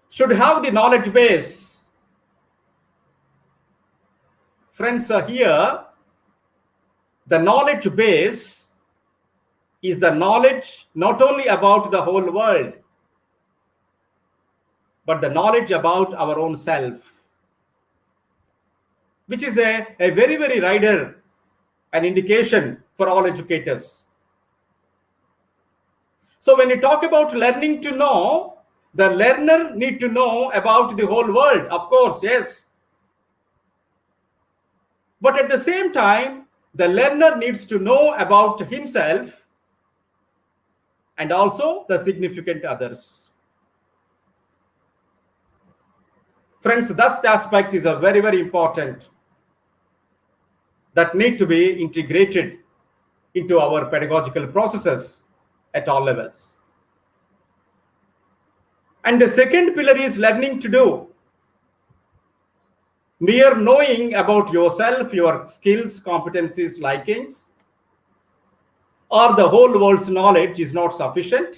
should have the knowledge base. Friends, here, the knowledge base is the knowledge not only about the whole world, but the knowledge about our own self, which is a very, very rider, an indication for all educators. So when you talk about learning to know, the learner need to know about the whole world, of course, yes. But at the same time, the learner needs to know about himself and also the significant others. Friends, that aspect is a very, very important that need to be integrated into our pedagogical processes at all levels. And the second pillar is learning to do. Mere knowing about yourself, your skills, competencies, likings, or the whole world's knowledge is not sufficient.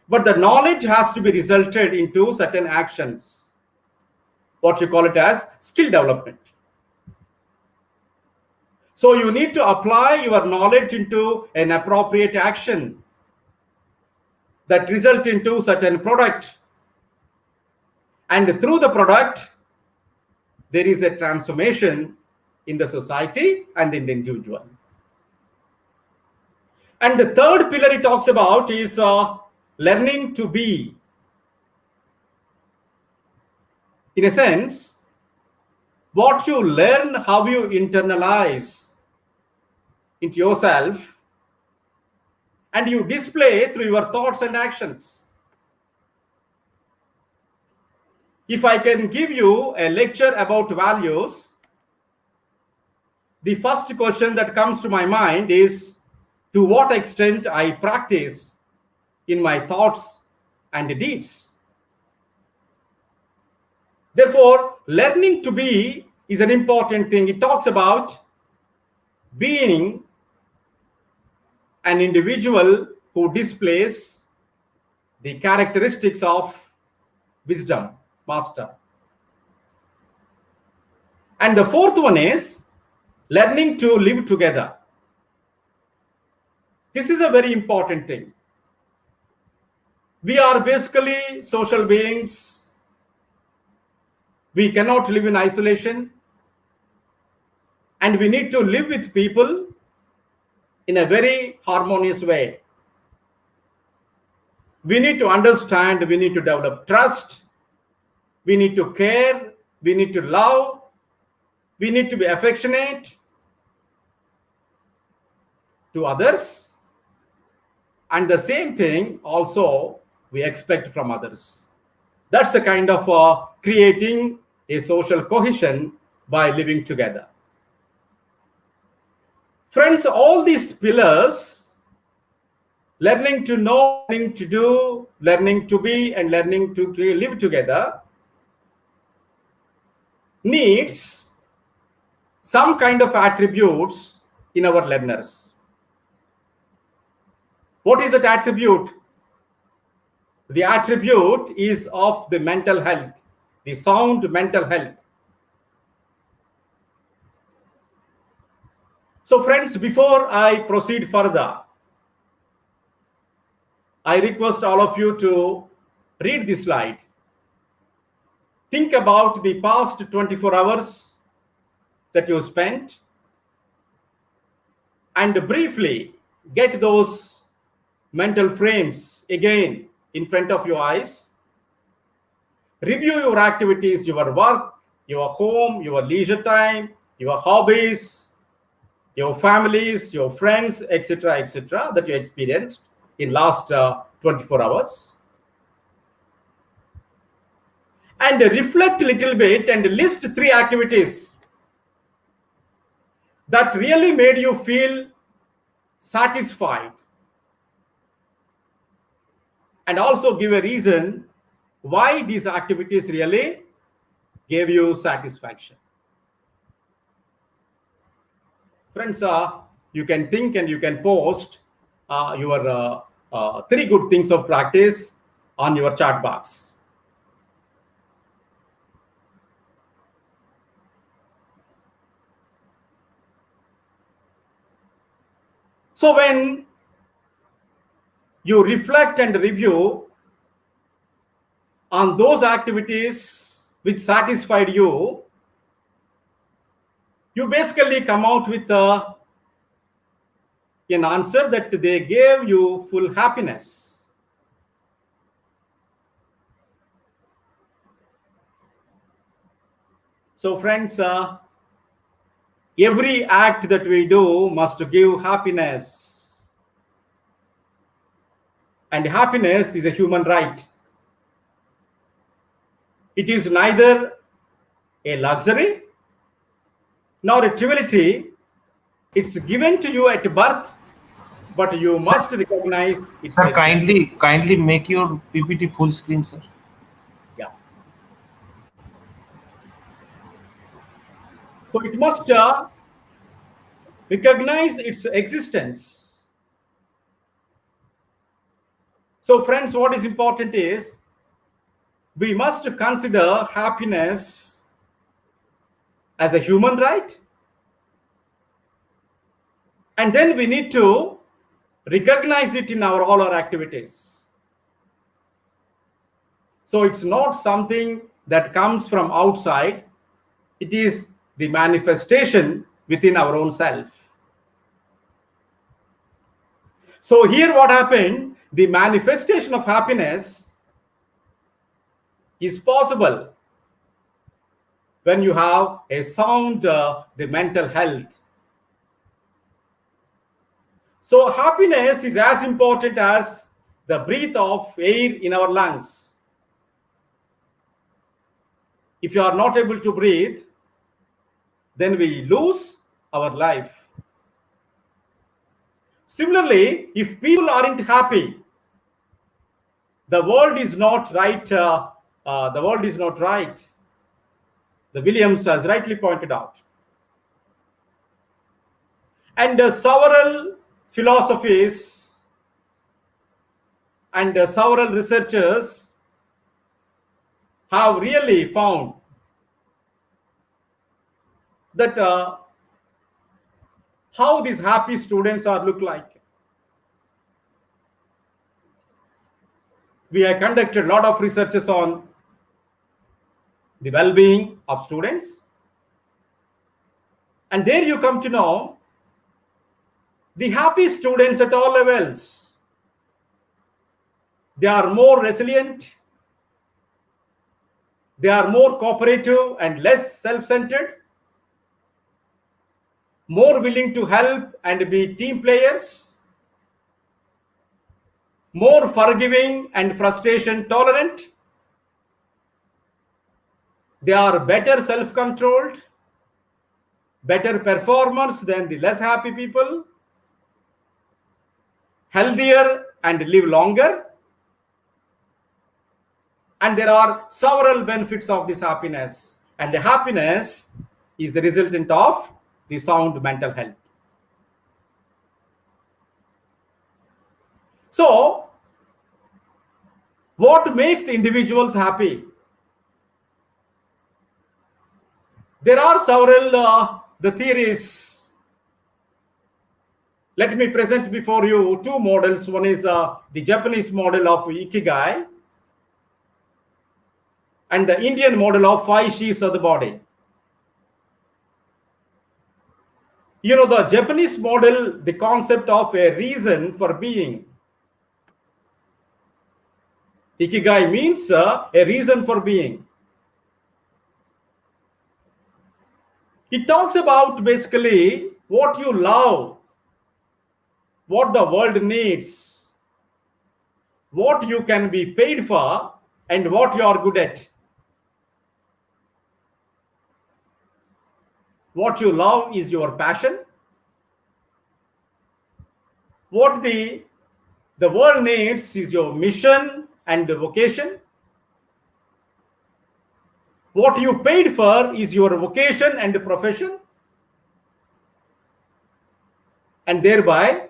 But the knowledge has to be resulted into certain actions, what you call it as skill development. So you need to apply your knowledge into an appropriate action that result into certain product. And through the product, there is a transformation in the society and in the individual. And the third pillar he talks about is learning to be. In a sense, what you learn, how you internalize into yourself, and you display through your thoughts and actions. If I can give you a lecture about values, the first question that comes to my mind is to what extent I practice in my thoughts and deeds. Therefore, learning to be is an important thing. It talks about being an individual who displays the characteristics of wisdom, master. And the fourth one is learning to live together. This is a very important thing. We are basically social beings. We cannot live in isolation. And we need to live with people in a very harmonious way. We need to understand, we need to develop trust, we need to care, we need to love, we need to be affectionate to others, and the same thing also we expect from others. That's the kind of creating a social cohesion by living together. Friends, all these pillars, learning to know, learning to do, learning to be, and learning to live together, needs some kind of attributes in our learners. What is that attribute? The attribute is of the mental health, the sound mental health. So friends, before I proceed further, I request all of you to read this slide. Think about the past 24 hours that you spent and briefly get those mental frames again in front of your eyes. Review your activities, your work, your home, your leisure time, your hobbies, your families, your friends, etc., that you experienced in last 24 hours. and reflect a little bit and list 3 activities that really made you feel satisfied, and also give a reason why these activities really gave you satisfaction. Friends, you can think and you can post your 3 good things of practice on your chat box. So when you reflect and review on those activities which satisfied you, you basically come out with an answer that they gave you full happiness. So friends, every act that we do must give happiness. And happiness is a human right. It is neither a luxury nor a triviality. It's given to you at birth, but you must recognize it. Sir, kindly make your PPT full screen, sir. Yeah. So it must recognize its existence. So friends, what is important is we must consider happiness as a human right, and then we need to recognize it in all our activities. So it's not something that comes from outside, it is the manifestation within our own self. So here what happened, the manifestation of happiness is possible when you have a sound the mental health. So happiness is as important as the breath of air in our lungs. If you are not able to breathe, then we lose our life. Similarly, if people aren't happy, the world is not right. The world is not right. The Williams has rightly pointed out. And several philosophies and several researchers have really found that how these happy students are look like. We have conducted a lot of researches on the well-being of students, and there you come to know the happy students at all levels, they are more resilient, they are more cooperative and less self-centered, more willing to help and be team players, more forgiving and frustration tolerant. They are better self-controlled, better performers than the less happy people, healthier and live longer. And there are several benefits of this happiness. And the happiness is the resultant of the sound mental health. So, what makes individuals happy? There are several the theories. Let me present before you 2 models. One is the Japanese model of Ikigai and the Indian model of 5 sheaths of the body. You know, the Japanese model, the concept of a reason for being. Ikigai means a reason for being. It talks about basically what you love, what the world needs, what you can be paid for, and what you are good at. What you love is your passion. What the world needs is your mission and vocation. What you paid for is your vocation and profession. And thereby,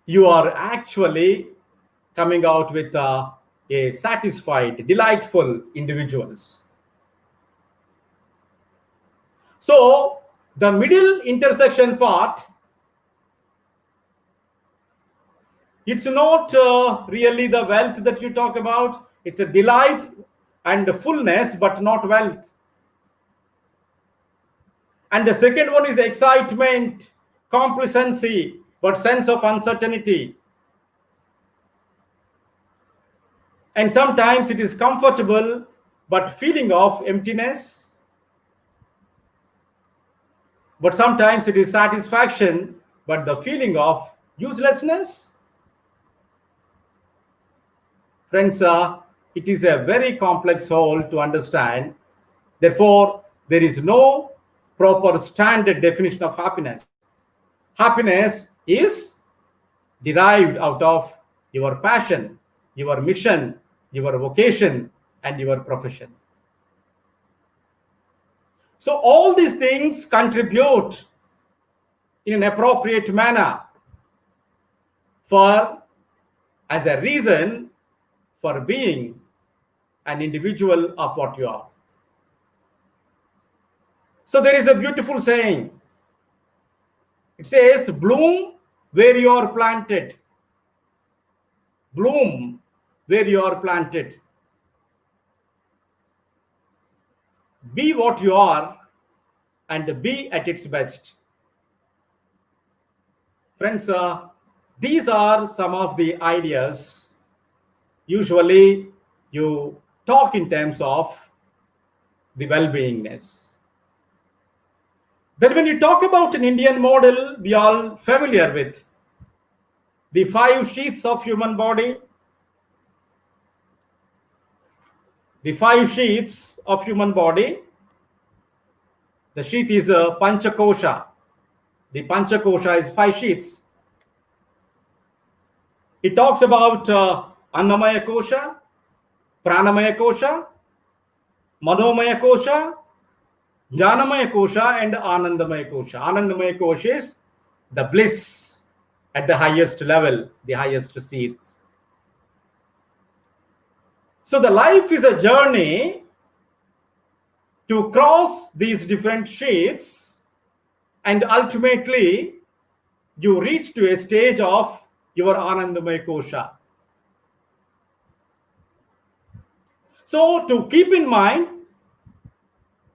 you are actually coming out with a satisfied, delightful individuals. So the middle intersection part, it's not really the wealth that you talk about. It's a delight and fullness, but not wealth. And the second one is the excitement, complacency, but sense of uncertainty. And sometimes it is comfortable, but feeling of emptiness. But sometimes it is satisfaction, but the feeling of uselessness. Friends, it is a very complex whole to understand. Therefore, there is no proper standard definition of happiness. Happiness is derived out of your passion, your mission, your vocation, and your profession. So all these things contribute in an appropriate manner as a reason for being an individual of what you are. So there is a beautiful saying. It says, bloom where you are planted. Bloom where you are planted. Be what you are and be at its best. Friends, these are some of the ideas. Usually you talk in terms of the well-beingness. Then when you talk about an Indian model, we are all familiar with the 5 sheaths of human body. The 5 sheaths of human body. The sheath is a Panchakosha. The Panchakosha is 5 sheaths. It talks about Annamaya Kosha, Pranamaya Kosha, Manomaya Kosha, Jnanamaya Kosha, and Anandamaya Kosha. Anandamaya Kosha is the bliss at the highest level, the highest seats. So the life is a journey to cross these different sheets, and ultimately you reach to a stage of your Anandamaya Kosha. So to keep in mind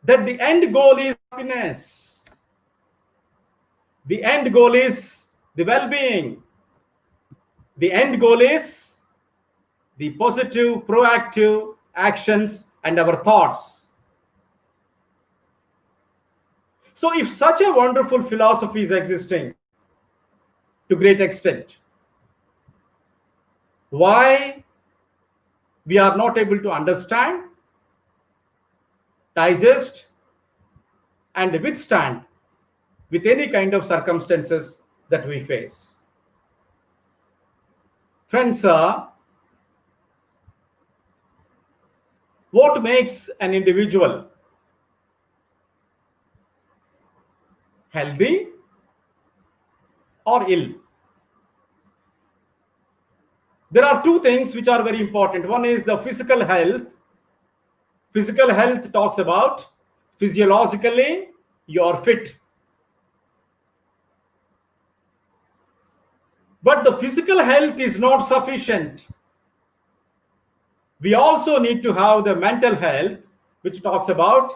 that the end goal is happiness. The end goal is the well-being. The end goal is the positive, proactive actions and our thoughts. So if such a wonderful philosophy is existing to great extent, why we are not able to understand, digest, and withstand with any kind of circumstances that we face? Friends, what makes an individual healthy or ill? There are 2 things which are very important. One is the physical health. Physical health talks about physiologically you are fit. But the physical health is not sufficient. We also need to have the mental health, which talks about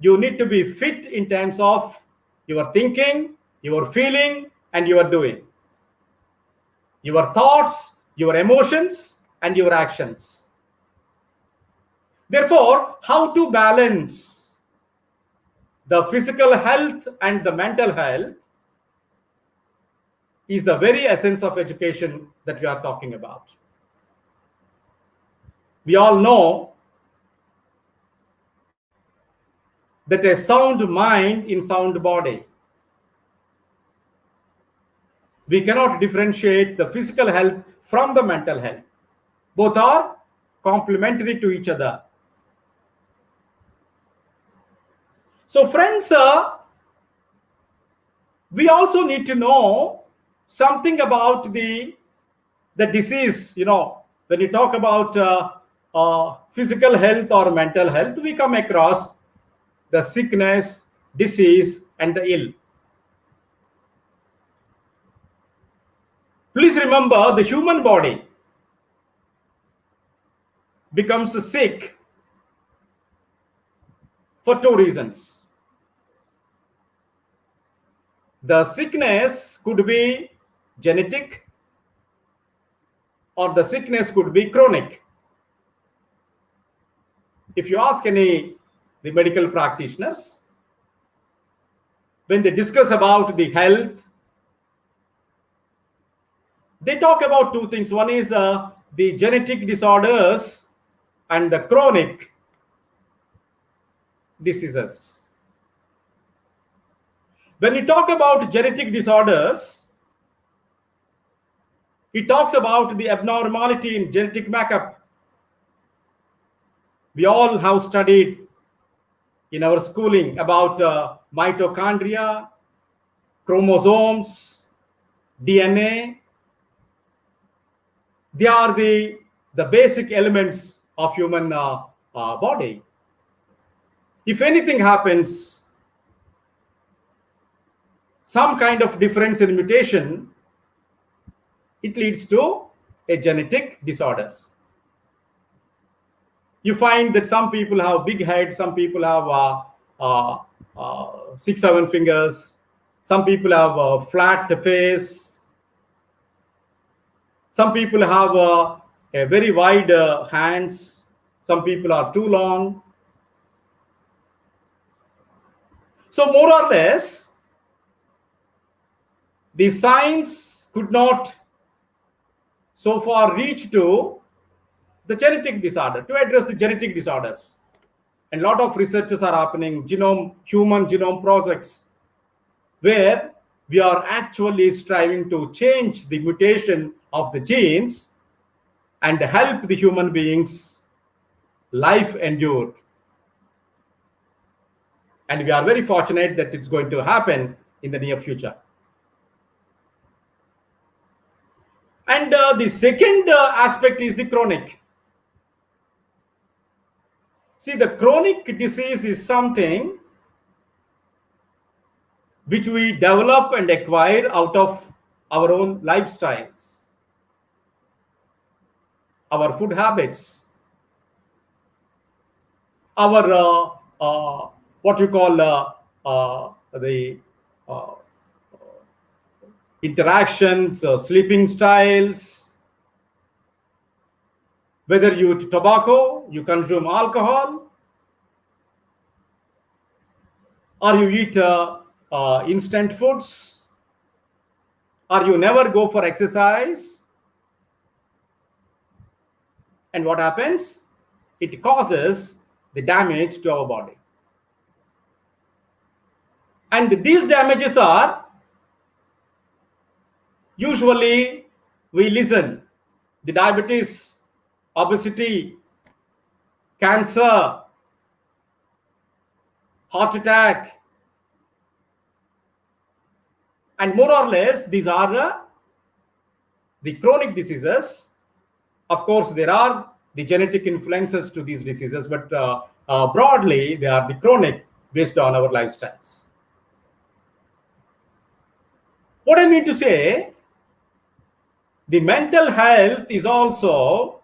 you need to be fit in terms of your thinking, your feeling, and your doing. Your thoughts, your emotions, and your actions. Therefore, how to balance the physical health and the mental health is the very essence of education that we are talking about. We all know that a sound mind in sound body. We cannot differentiate the physical health from the mental health. Both are complementary to each other. So friends, we also need to know something about the disease. When you talk about physical health or mental health, we come across the sickness, disease, and the ill. Please remember, the human body becomes sick for two reasons. The sickness could be genetic, or the sickness could be chronic. If you ask the medical practitioners, when they discuss about the health, they talk about two things. One is the genetic disorders and the chronic diseases. When you talk about genetic disorders, it talks about the abnormality in genetic makeup. We all have studied in our schooling about mitochondria, chromosomes, DNA. They are the basic elements of human body. If anything happens, some kind of difference in mutation, it leads to a genetic disorders. You find that some people have big head, some people have 6-7 fingers, some people have a flat face, some people have a very wide hands, some people are too long. So more or less, the science could not so far reach to the genetic disorder, to address the genetic disorders. And a lot of researches are happening, human genome projects, where we are actually striving to change the mutation of the genes and help the human beings' life endure. And we are very fortunate that it's going to happen in the near future. And the second aspect is the chronic. See, the chronic disease is something which we develop and acquire out of our own lifestyles, our food habits, our what you call the interactions, sleeping styles, whether you eat tobacco, you consume alcohol, or you eat instant foods, or you never go for exercise. And what happens? It causes the damage to our body. And these damages are usually, we listen, the diabetes, obesity, cancer, heart attack, and more or less these are the chronic diseases. Of course, there are the genetic influences to these diseases, but broadly they are the chronic based on our lifestyles. What I mean to say, the mental health is also,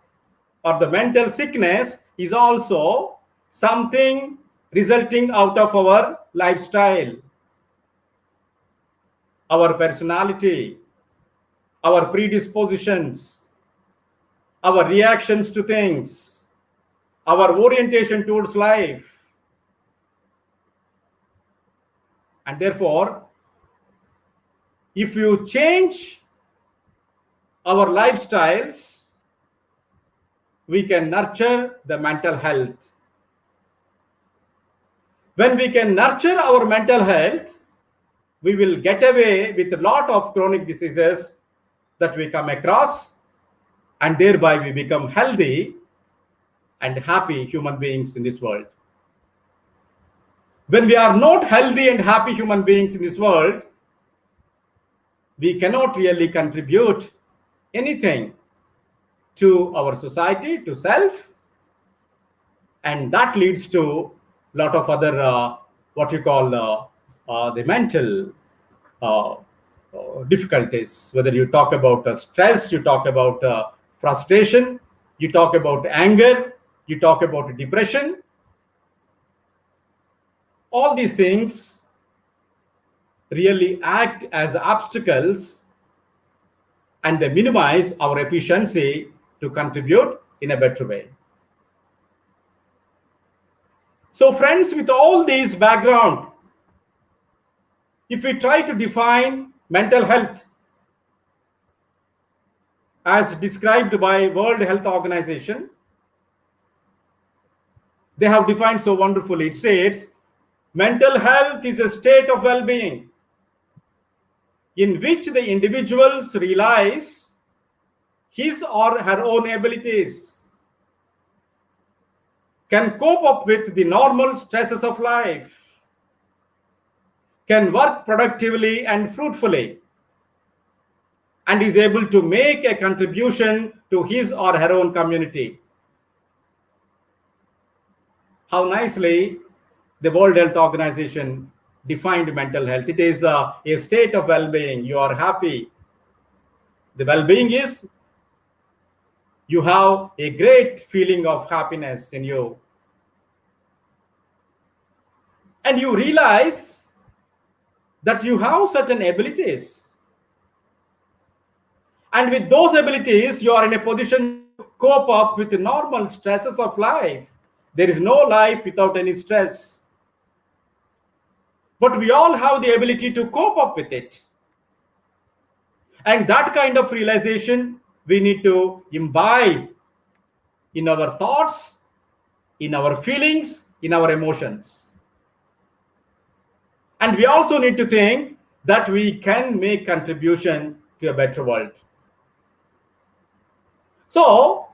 or the mental sickness is also something resulting out of our lifestyle, our personality, our predispositions, our reactions to things, our orientation towards life. And therefore, if you change our lifestyles, we can nurture the mental health. When we can nurture our mental health, we will get away with a lot of chronic diseases that we come across, and thereby we become healthy and happy human beings in this world. When we are not healthy and happy human beings in this world, we cannot really contribute anything to our society, to self, and that leads to a lot of other what you call the mental difficulties. Whether you talk about stress, you talk about frustration, you talk about anger, you talk about depression. All these things really act as obstacles, and they minimize our efficiency to contribute in a better way. So friends, with all these background, if we try to define mental health as described by World Health Organization, they have defined so wonderfully. It states, mental health is a state of well-being in which the individuals realize his or her own abilities, can cope up with the normal stresses of life, can work productively and fruitfully, and is able to make a contribution to his or her own community. How nicely the World Health Organization defined mental health. It is a state of well-being. You are happy. The well-being is you have a great feeling of happiness in you. And you realize that you have certain abilities. And with those abilities, you are in a position to cope up with the normal stresses of life. There is no life without any stress. But we all have the ability to cope up with it. And that kind of realization we need to imbibe in our thoughts, in our feelings, in our emotions. And we also need to think that we can make contribution to a better world. So,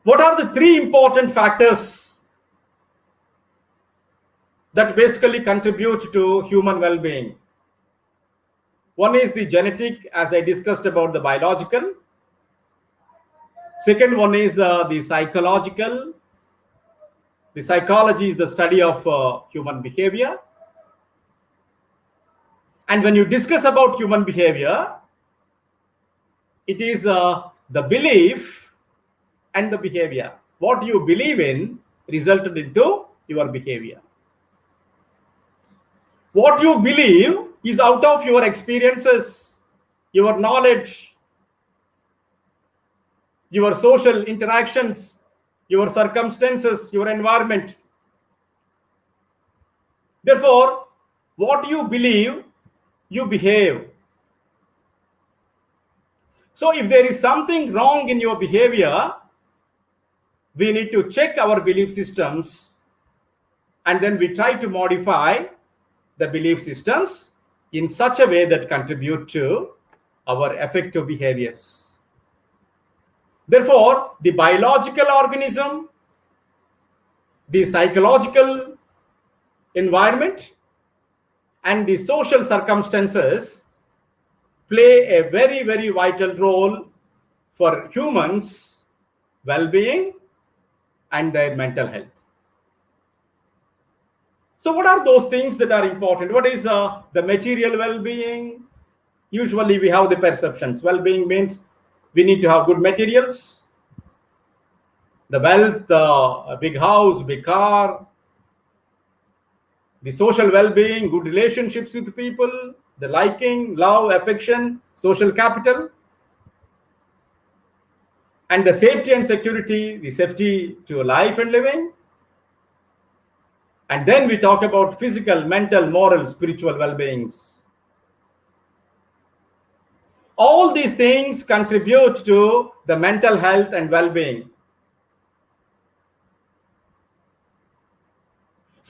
what are the three important factors that basically contribute to human well-being? One is the genetic, as I discussed about the biological. Second one is the psychological. The psychology is the study of human behavior. And when you discuss about human behavior, it is the belief and the behavior. What you believe in resulted into your behavior. What you believe is out of your experiences, your knowledge, your social interactions, your circumstances, your environment. Therefore, what you believe, you behave. So if there is something wrong in your behavior, we need to check our belief systems, and then we try to modify the belief systems in such a way that contribute to our effective behaviors. Therefore, the biological organism, the psychological environment, and the social circumstances play a very, very vital role for humans' well-being and their mental health. So what are those things that are important? What is the material well-being? Usually we have the perceptions. Well-being means we need to have good materials, the wealth, a big house, big car, the social well-being, good relationships with people, the liking, love, affection, social capital, and the safety and security, the safety to life and living. And then we talk about physical, mental, moral, spiritual well-beings. All these things contribute to the mental health and well-being.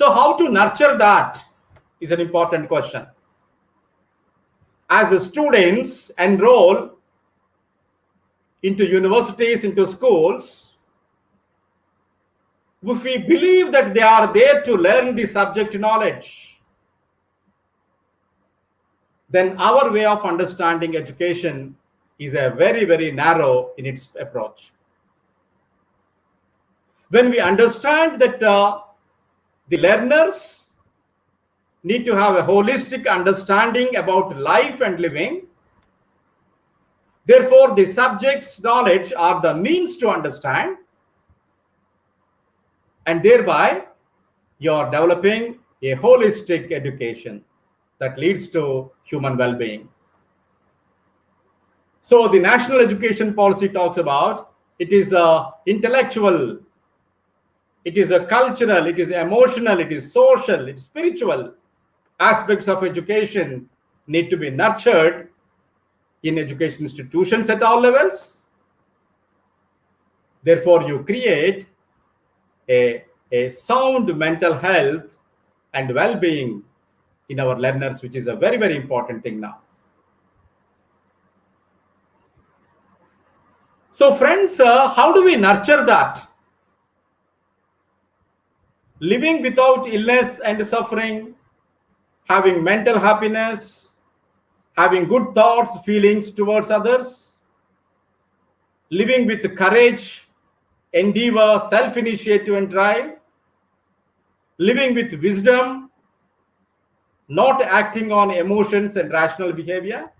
So how to nurture that is an important question. As the students enroll into universities, into schools, if we believe that they are there to learn the subject knowledge, then our way of understanding education is a very, very narrow in its approach. When we understand that the learners need to have a holistic understanding about life and living, therefore the subject's knowledge are the means to understand, and thereby you are developing a holistic education that leads to human well-being. So the national education policy talks about it is intellectual, it is a cultural, it is emotional, it is social, it is spiritual aspects of education need to be nurtured in education institutions at all levels. Therefore, you create a sound mental health and well-being in our learners, which is a very, very important thing now. So friends, how do we nurture that? Living without illness and suffering, having mental happiness, having good thoughts, feelings towards others, living with courage, endeavor, self-initiative and drive, living with wisdom, not acting on emotions and rational behavior.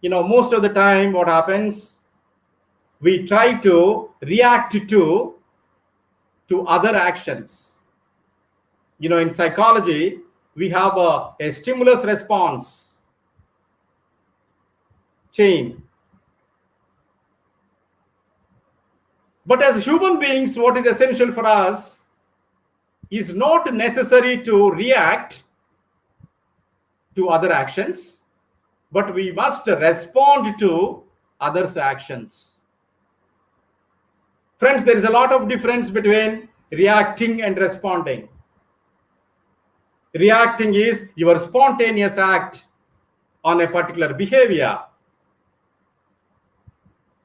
You know, most of the time what happens, we try to react to other actions. You know, in psychology, we have a stimulus response chain. But as human beings, what is essential for us is not necessary to react to other actions, but we must respond to others' actions. Friends, there is a lot of difference between reacting and responding. Reacting is your spontaneous act on a particular behavior.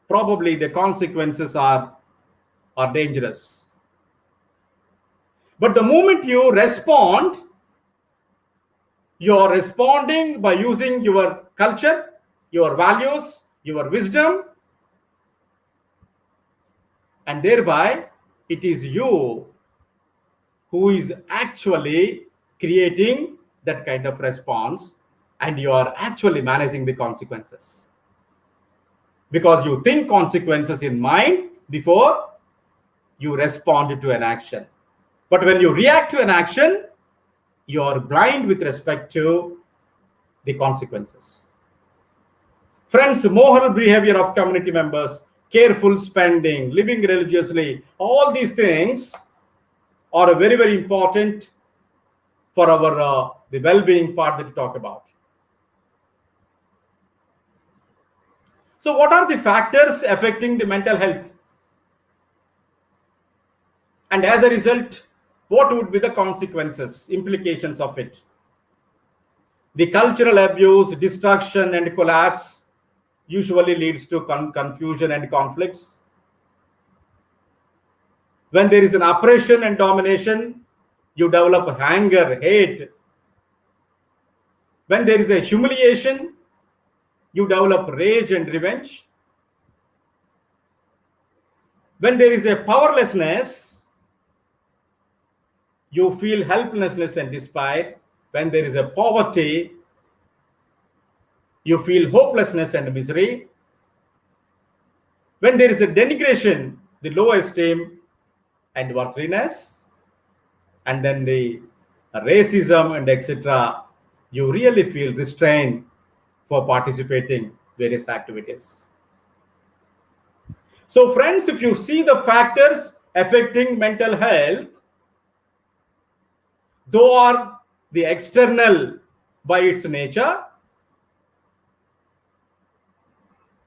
Probably the consequences are dangerous. But the moment you respond, you are responding by using your culture, your values, your wisdom, and thereby it is you who is actually creating that kind of response, and you are actually managing the consequences. Because you think consequences in mind before you respond to an action. But when you react to an action, you are blind with respect to the consequences. Friends, moral behavior of community members, careful spending, living religiously, all these things are very, very important for our the well-being part that we talk about. So what are the factors affecting the mental health? And as a result, what would be the consequences, implications of it? The cultural abuse, destruction, and collapse usually leads to confusion and conflicts. When there is an oppression and domination, you develop anger, hate. When there is a humiliation, you develop rage and revenge. When there is a powerlessness, you feel helplessness and despair. When there is a poverty, you feel hopelessness and misery. When there is a denigration, the low esteem and worthiness, and then the racism and etc., you really feel restrained for participating various activities. So friends, if you see the factors affecting mental health, though are the external by its nature,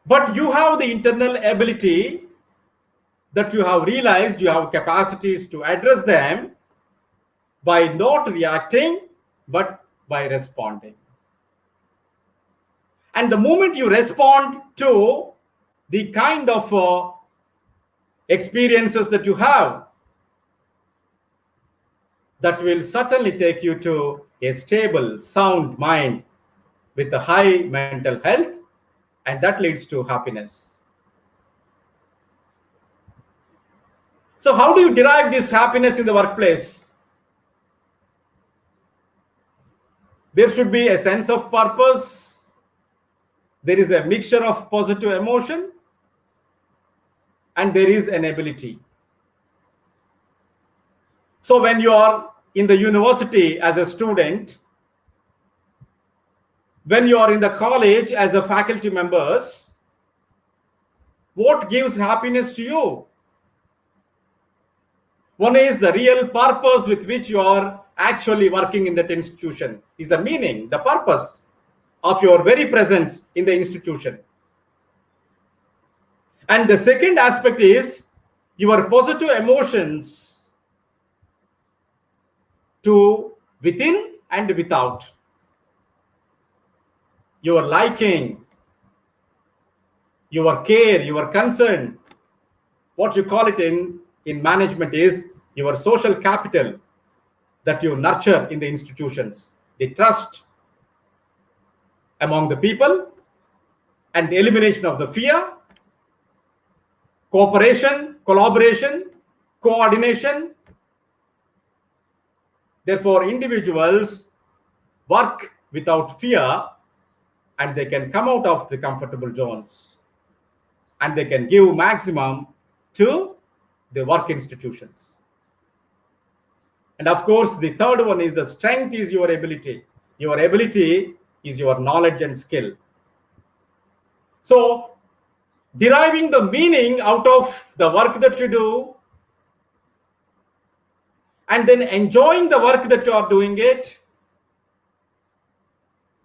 but you have the internal ability that you have realized, you have capacities to address them, by not reacting, but by responding. And the moment you respond to the kind of experiences that you have, that will certainly take you to a stable, sound mind with a high mental health, and that leads to happiness. So how do you derive this happiness in the workplace? There should be a sense of purpose. There is a mixture of positive emotion, and there is an ability. So when you are in the university as a student, when you are in the college as a faculty members, what gives happiness to you? One is the real purpose with which you are actually working in that institution, is the meaning, the purpose of your very presence in the institution. And the second aspect is your positive emotions to within and without. Your liking, your care, your concern, what you call it in management is your social capital that you nurture in the institutions, the trust among the people, and the elimination of the fear, cooperation, collaboration, coordination. Therefore, individuals work without fear, and they can come out of the comfortable zones, and they can give maximum to the work institutions. And of course, the third one is the strength is your ability. Your ability is your knowledge and skill. So deriving the meaning out of the work that you do, and then enjoying the work that you are doing it,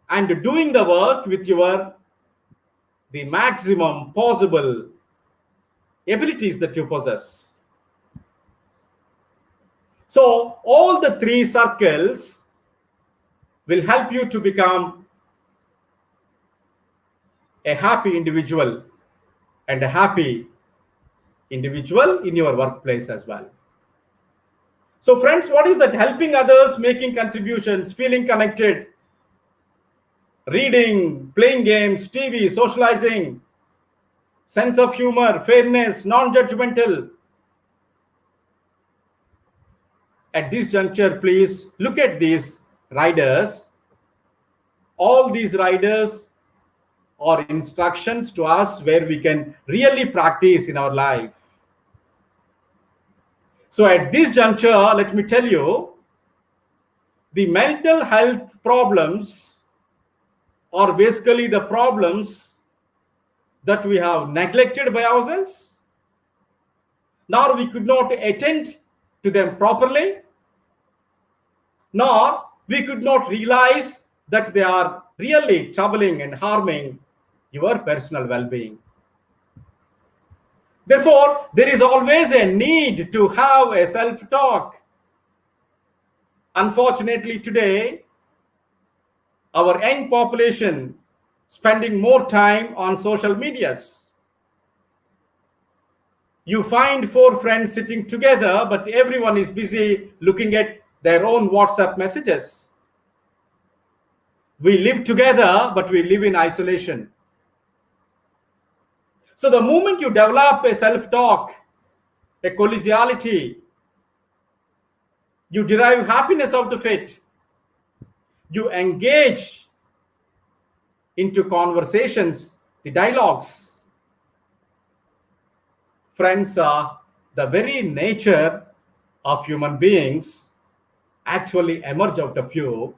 and doing the work with the maximum possible abilities that you possess. So all the three circles will help you to become a happy individual, and a happy individual in your workplace as well. So friends, what is that? Helping others, making contributions, feeling connected, reading, playing games, TV, socializing, sense of humor, fairness, non-judgmental. At this juncture, please look at these riders. All these riders are instructions to us where we can really practice in our life. So at this juncture, let me tell you, the mental health problems are basically the problems that we have neglected by ourselves, nor we could not attend to them properly, nor we could not realize that they are really troubling and harming your personal well-being. Therefore, there is always a need to have a self-talk. Unfortunately, today, our young population spending more time on social medias. You find 4 friends sitting together, but everyone is busy looking at their own WhatsApp messages. We live together, but we live in isolation. So the moment you develop a self-talk, a collegiality, you derive happiness out of it. You engage into conversations, the dialogues. Friends, the very nature of human beings actually emerge out of you,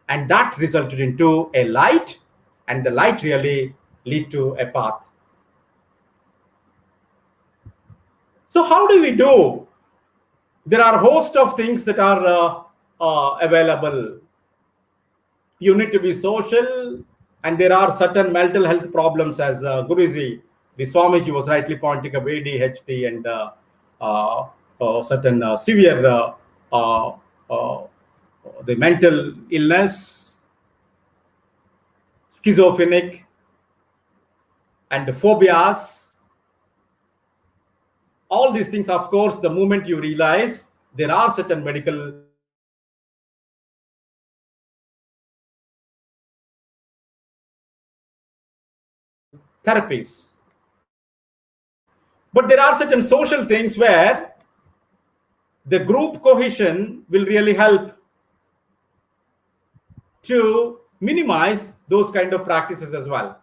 and that resulted into a light, and the light really lead to a path. So how do we do? There are a host of things that are available. You need to be social, and there are certain mental health problems, as Guruji, the Swamiji was rightly pointing out, ADHD and certain severe the mental illness, schizophrenic, and the phobias. All these things, of course, the moment you realize there are certain medical therapies. But there are certain social things where the group cohesion will really help to minimize those kind of practices as well.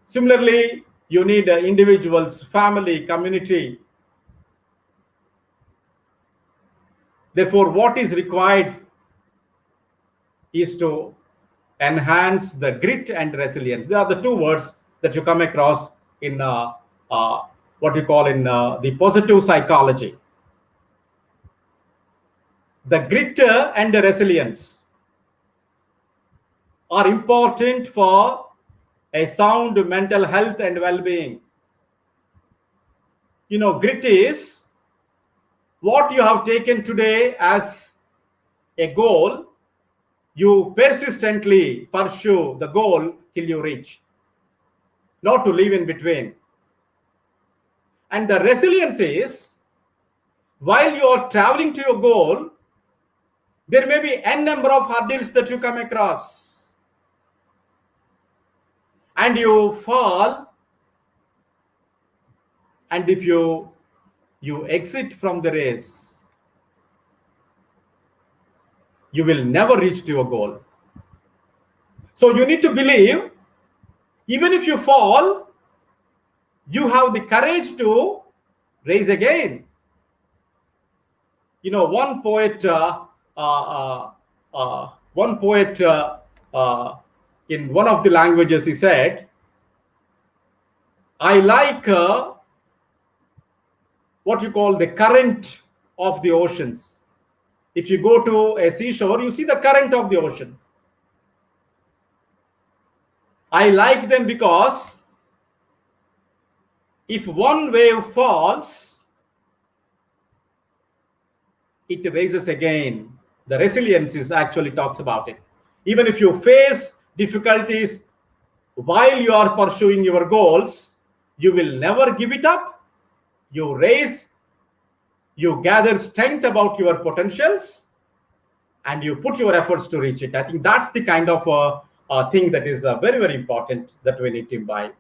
Similarly, you need individuals, family, community. Therefore, what is required is to enhance the grit and resilience. They are the two words that you come across in what you call in the positive psychology. The grit and the resilience are important for a sound mental health and well-being. You know, grit is what you have taken today as a goal. You persistently pursue the goal till you reach, not to live in between. And the resilience is, while you are traveling to your goal, there may be n number of hurdles that you come across, and you fall, and if you exit from the race, you will never reach to your goal. So you need to believe, even if you fall, you have the courage to rise again. You know, one poet in one of the languages, he said, I like what you call the current of the oceans. If you go to a seashore, you see the current of the ocean. I like them because if one wave falls, it raises again. The resilience is actually talks about it. Even if you face difficulties while you are pursuing your goals, you will never give it up. You raise, you gather strength about your potentials, and you put your efforts to reach it. I think that's the kind of thing that is very, very important that we need to imbibe.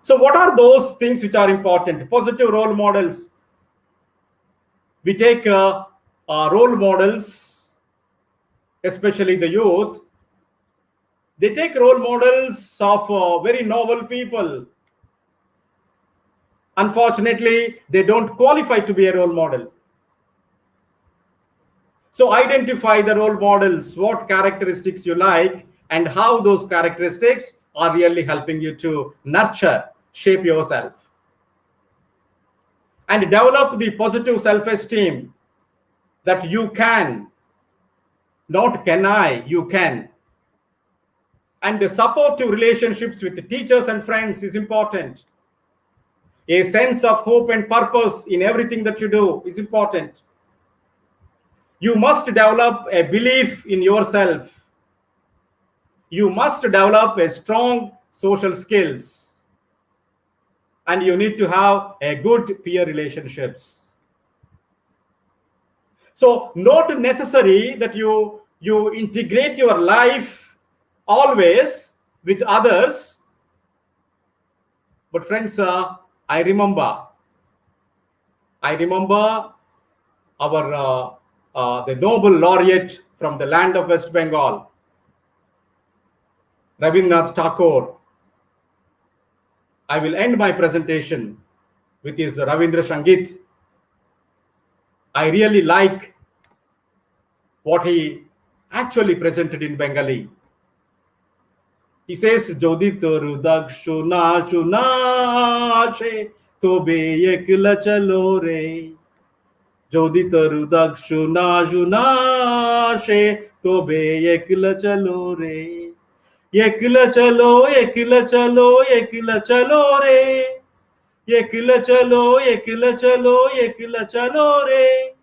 So what are those things which are important? Positive role models. We take role models, especially the youth. They take role models of very noble people. Unfortunately, they don't qualify to be a role model. So identify the role models, what characteristics you like, and how those characteristics are really helping you to nurture, shape yourself. And develop the positive self-esteem that you can, not can I, you can. And the supportive relationships with the teachers and friends is important. A sense of hope and purpose in everything that you do is important. You must develop a belief in yourself. You must develop a strong social skills. And you need to have a good peer relationships. So not necessary that you integrate your life always with others. But friends, I remember our the Nobel laureate from the land of West Bengal, Rabindranath Tagore. I will end my presentation with his Ravindra Sangit. I really like what he actually presented in Bengali. He says, Jodi toru dakshu na shuna she tobe ekla chalo re. Jodi toru dakshu na shuna she tobe ekla chalo re. Ekla chalo, ekla chalo, ekla chalo re. Ekla chalo, ekla chalo, ekla chalo re.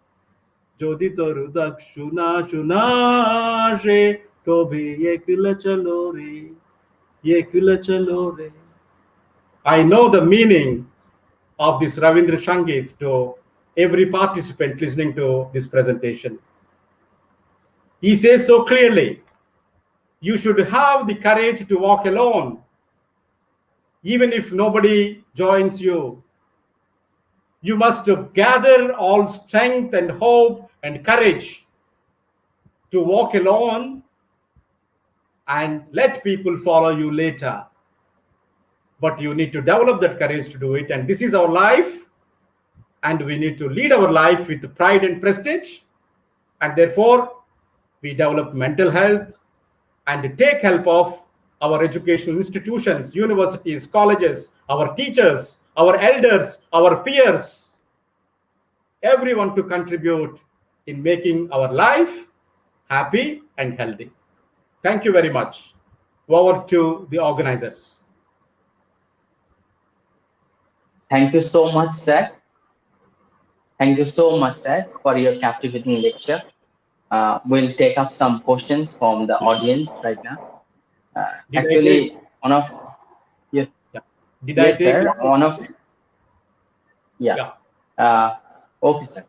যদি তোর দক্ষিণা শোনা আসে তবে একলা চলো রে একলা চলো রে. I know the meaning of this Ravindra Sangeet to every participant listening to this presentation. He says so clearly, you should have the courage to walk alone, even if nobody joins you. You must gather all strength and hope and courage to walk alone and let people follow you later. But you need to develop that courage to do it. And this is our life. And we need to lead our life with pride and prestige. And therefore, we develop mental health and take help of our educational institutions, universities, colleges, our teachers, our elders, our peers, everyone to contribute in making our life happy and healthy. Thank you very much. Over to the organizers. Thank you so much, sir. Thank you so much, sir, for your captivating lecture. We'll take up some questions from the audience right now. Actually, one of yes, Yeah. Did yes, I take sir. One of okay, sir.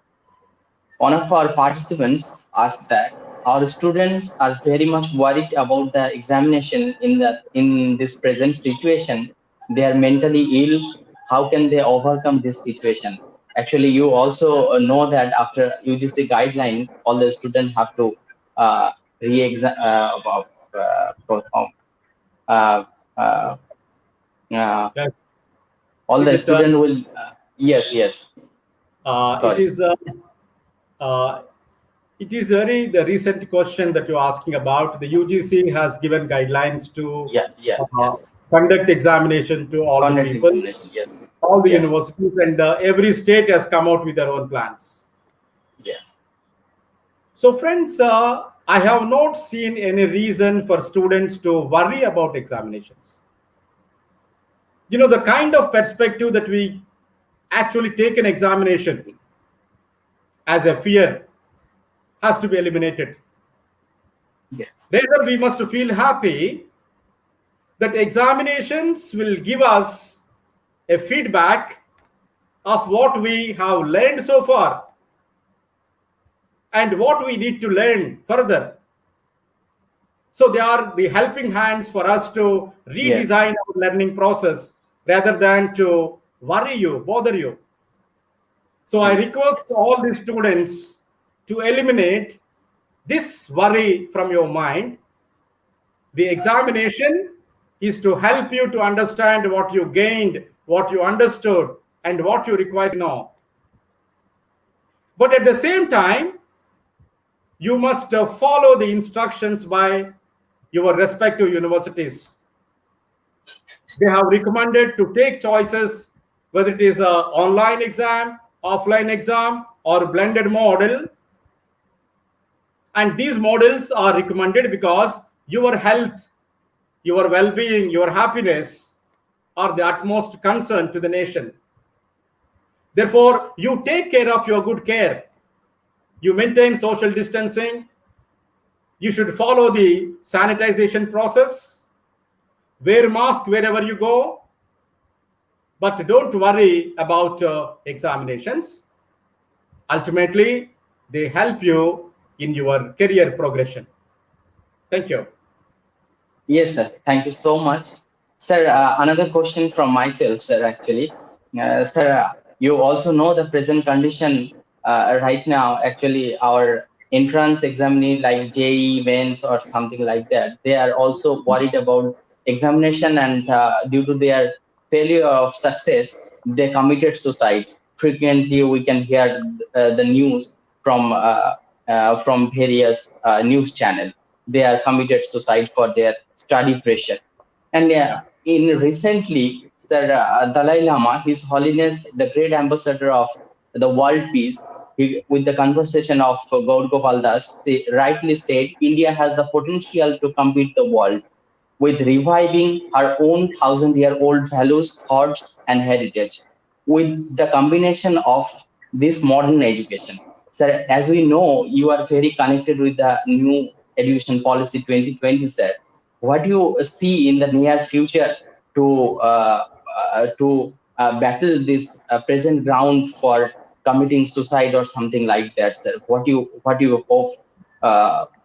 One of our participants asked that our students are very much worried about the examination in this present situation. They are mentally ill. How can they overcome this situation? Actually, you also know that after UGC guideline, all the students have to re-exam perform. All the student will yes. It is very the recent question that you're asking about. The UGC has given guidelines to conduct examination to all the people, all the universities, and every state has come out with their own plans. Yes. So friends, I have not seen any reason for students to worry about examinations. You know, the kind of perspective that we actually take an examination as a fear has to be eliminated. Yes. Rather, we must feel happy that examinations will give us a feedback of what we have learned so far and what we need to learn further. So they are the helping hands for us to redesign our learning process rather than to worry you, bother you. So I request all the students to eliminate this worry from your mind. The examination is to help you to understand what you gained, what you understood, and what you require to know. But at the same time, you must follow the instructions by your respective universities. They have recommended to take choices, whether it is an online exam, offline exam, or blended model. And these models are recommended because your health, your well-being, your happiness are the utmost concern to the nation. Therefore, you take care of your good care. You maintain social distancing. You should follow the sanitization process. Wear mask wherever you go. But don't worry about examinations. Ultimately, they help you in your career progression. Thank you. Yes, sir. Thank you so much. Sir, another question from myself, sir, actually. Sir, you also know the present condition right now. Actually, our entrance examinee like JEE, mains or something like that, they are also worried about examination, and due to their failure of success, they committed suicide. Frequently, we can hear the news from various news channels. They are committed suicide for their study pressure. And in recently, Sir Dalai Lama, His Holiness, the great ambassador of the world peace, with the conversation of Gaur Gopal Das, rightly said, India has the potential to compete the world with reviving our own 1,000-year-old values, thoughts, and heritage, with the combination of this modern education. Sir, as we know, you are very connected with the new education policy 2020, sir. What do you see in the near future to battle this present ground for committing suicide or something like that, sir? What do you hope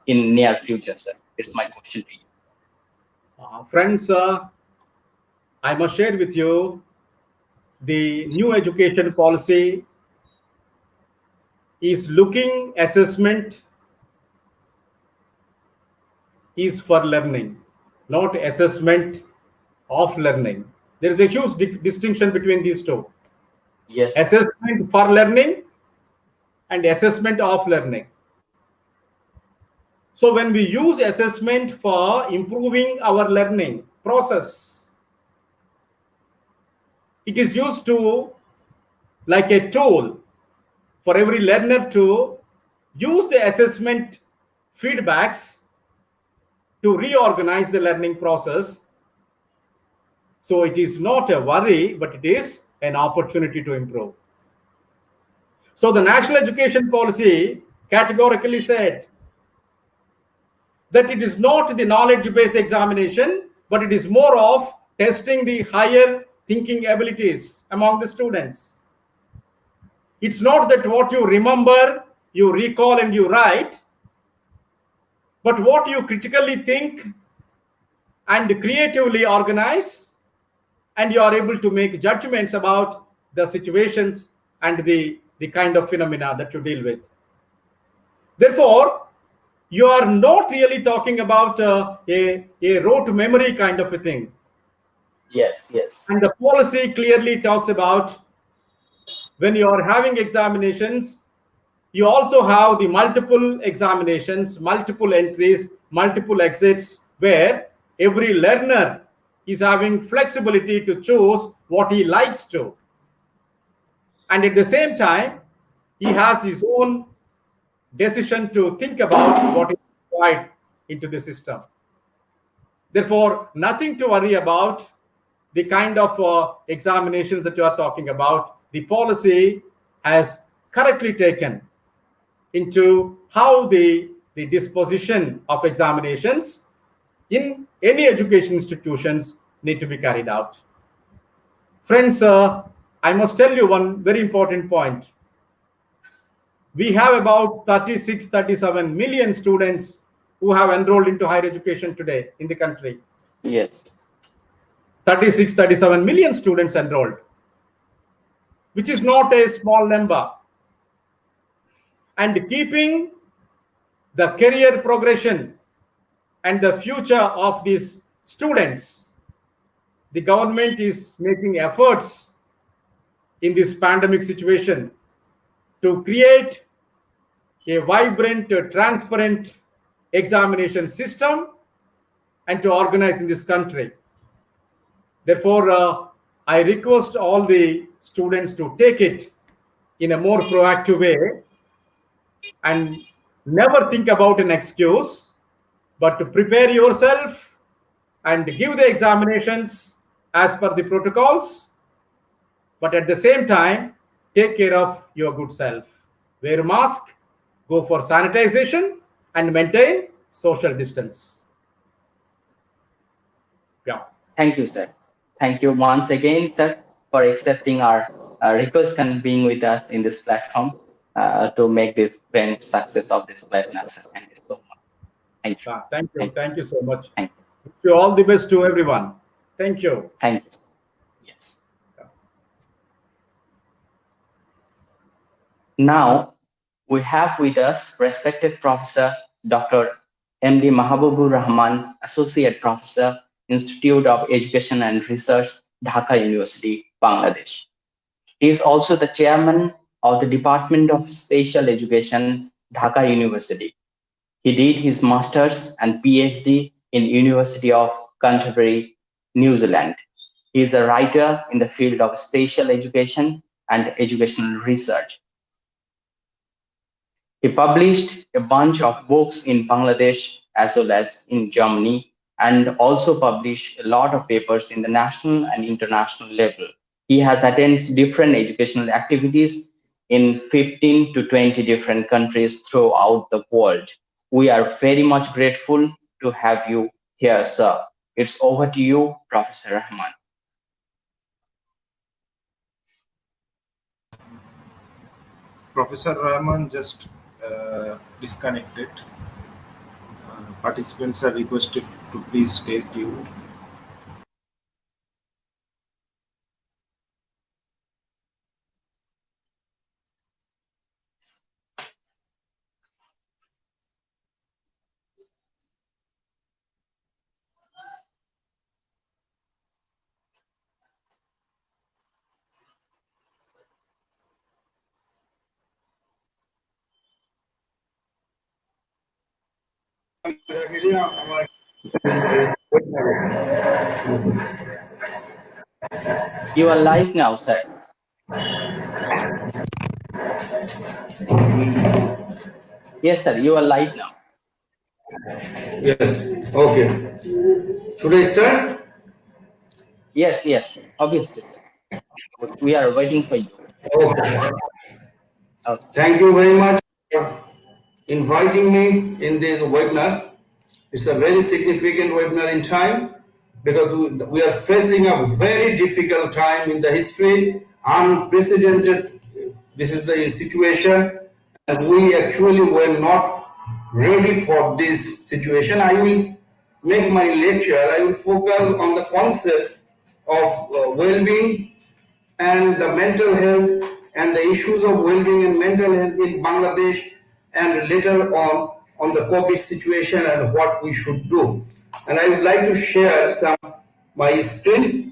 in near future, sir? It's my question to you. Friends, I must share with you the new education policy is looking assessment is for learning, not assessment of learning. There is a huge distinction between these two. Yes. Assessment for learning and assessment of learning. So when we use assessment for improving our learning process, it is used to like a tool for every learner to use the assessment feedbacks to reorganize the learning process. So it is not a worry, but it is an opportunity to improve. So the National Education Policy categorically said that it is not the knowledge-based examination, but it is more of testing the higher thinking abilities among the students. It's not that what you remember, you recall and you write, but what you critically think and creatively organize, and you are able to make judgments about the situations and the kind of phenomena that you deal with. Therefore, you are not really talking about a rote memory kind of a thing. Yes, yes. And the policy clearly talks about when you are having examinations, you also have the multiple examinations, multiple entries, multiple exits, where every learner is having flexibility to choose what he likes to. And at the same time, he has his own decision to think about what is required into the system. Therefore, nothing to worry about the kind of examinations that you are talking about. The policy has correctly taken into how the disposition of examinations in any education institutions need to be carried out. Friends, I must tell you one very important point. We have about 37 million students who have enrolled into higher education today in the country. Yes. 37 million students enrolled, which is not a small number. And keeping the career progression and the future of these students, the government is making efforts in this pandemic situation to create a vibrant, transparent examination system and to organize in this country. Therefore, I request all the students to take it in a more proactive way and never think about an excuse, but to prepare yourself and give the examinations as per the protocols, but at the same time, take care of your good self. Wear a mask, go for sanitization, and maintain social distance. Yeah. Thank you, sir. Thank you once again, sir, for accepting our request and being with us in this platform to make this grand success of this webinar, sir. Thank you so much. Thank you. Thank you. Thank you so much. Thank you. Wish you all the best to everyone. Thank you. Thank you. Yes. Now, we have with us respected Professor Dr. M.D. Mahabubur Rahman, Associate Professor, Institute of Education and Research, Dhaka University, Bangladesh. He is also the chairman of the Department of Special Education, Dhaka University. He did his master's and PhD in University of Canterbury, New Zealand. He is a writer in the field of special education and educational research. He published a bunch of books in Bangladesh as well as in Germany, and also published a lot of papers in the national and international level. He has attended different educational activities in 15 to 20 different countries throughout the world. We are very much grateful to have you here, sir. It's over to you, Professor Rahman. Professor Rahman just disconnected. Participants are requested to please stay tuned. You are live now, sir. Yes, sir, you are live now. Yes. Okay. Should I start? Yes, obviously, sir. We are waiting for you. Okay. Okay. Thank you very much for inviting me in this webinar. It's a very significant webinar in time because we are facing a very difficult time in the history, unprecedented. This is the situation, and we actually were not ready for this situation. I will make my lecture. I will focus on the concept of well-being and the mental health and the issues of well-being and mental health in Bangladesh, and later on the COVID situation and what we should do. And I would like to share some my screen.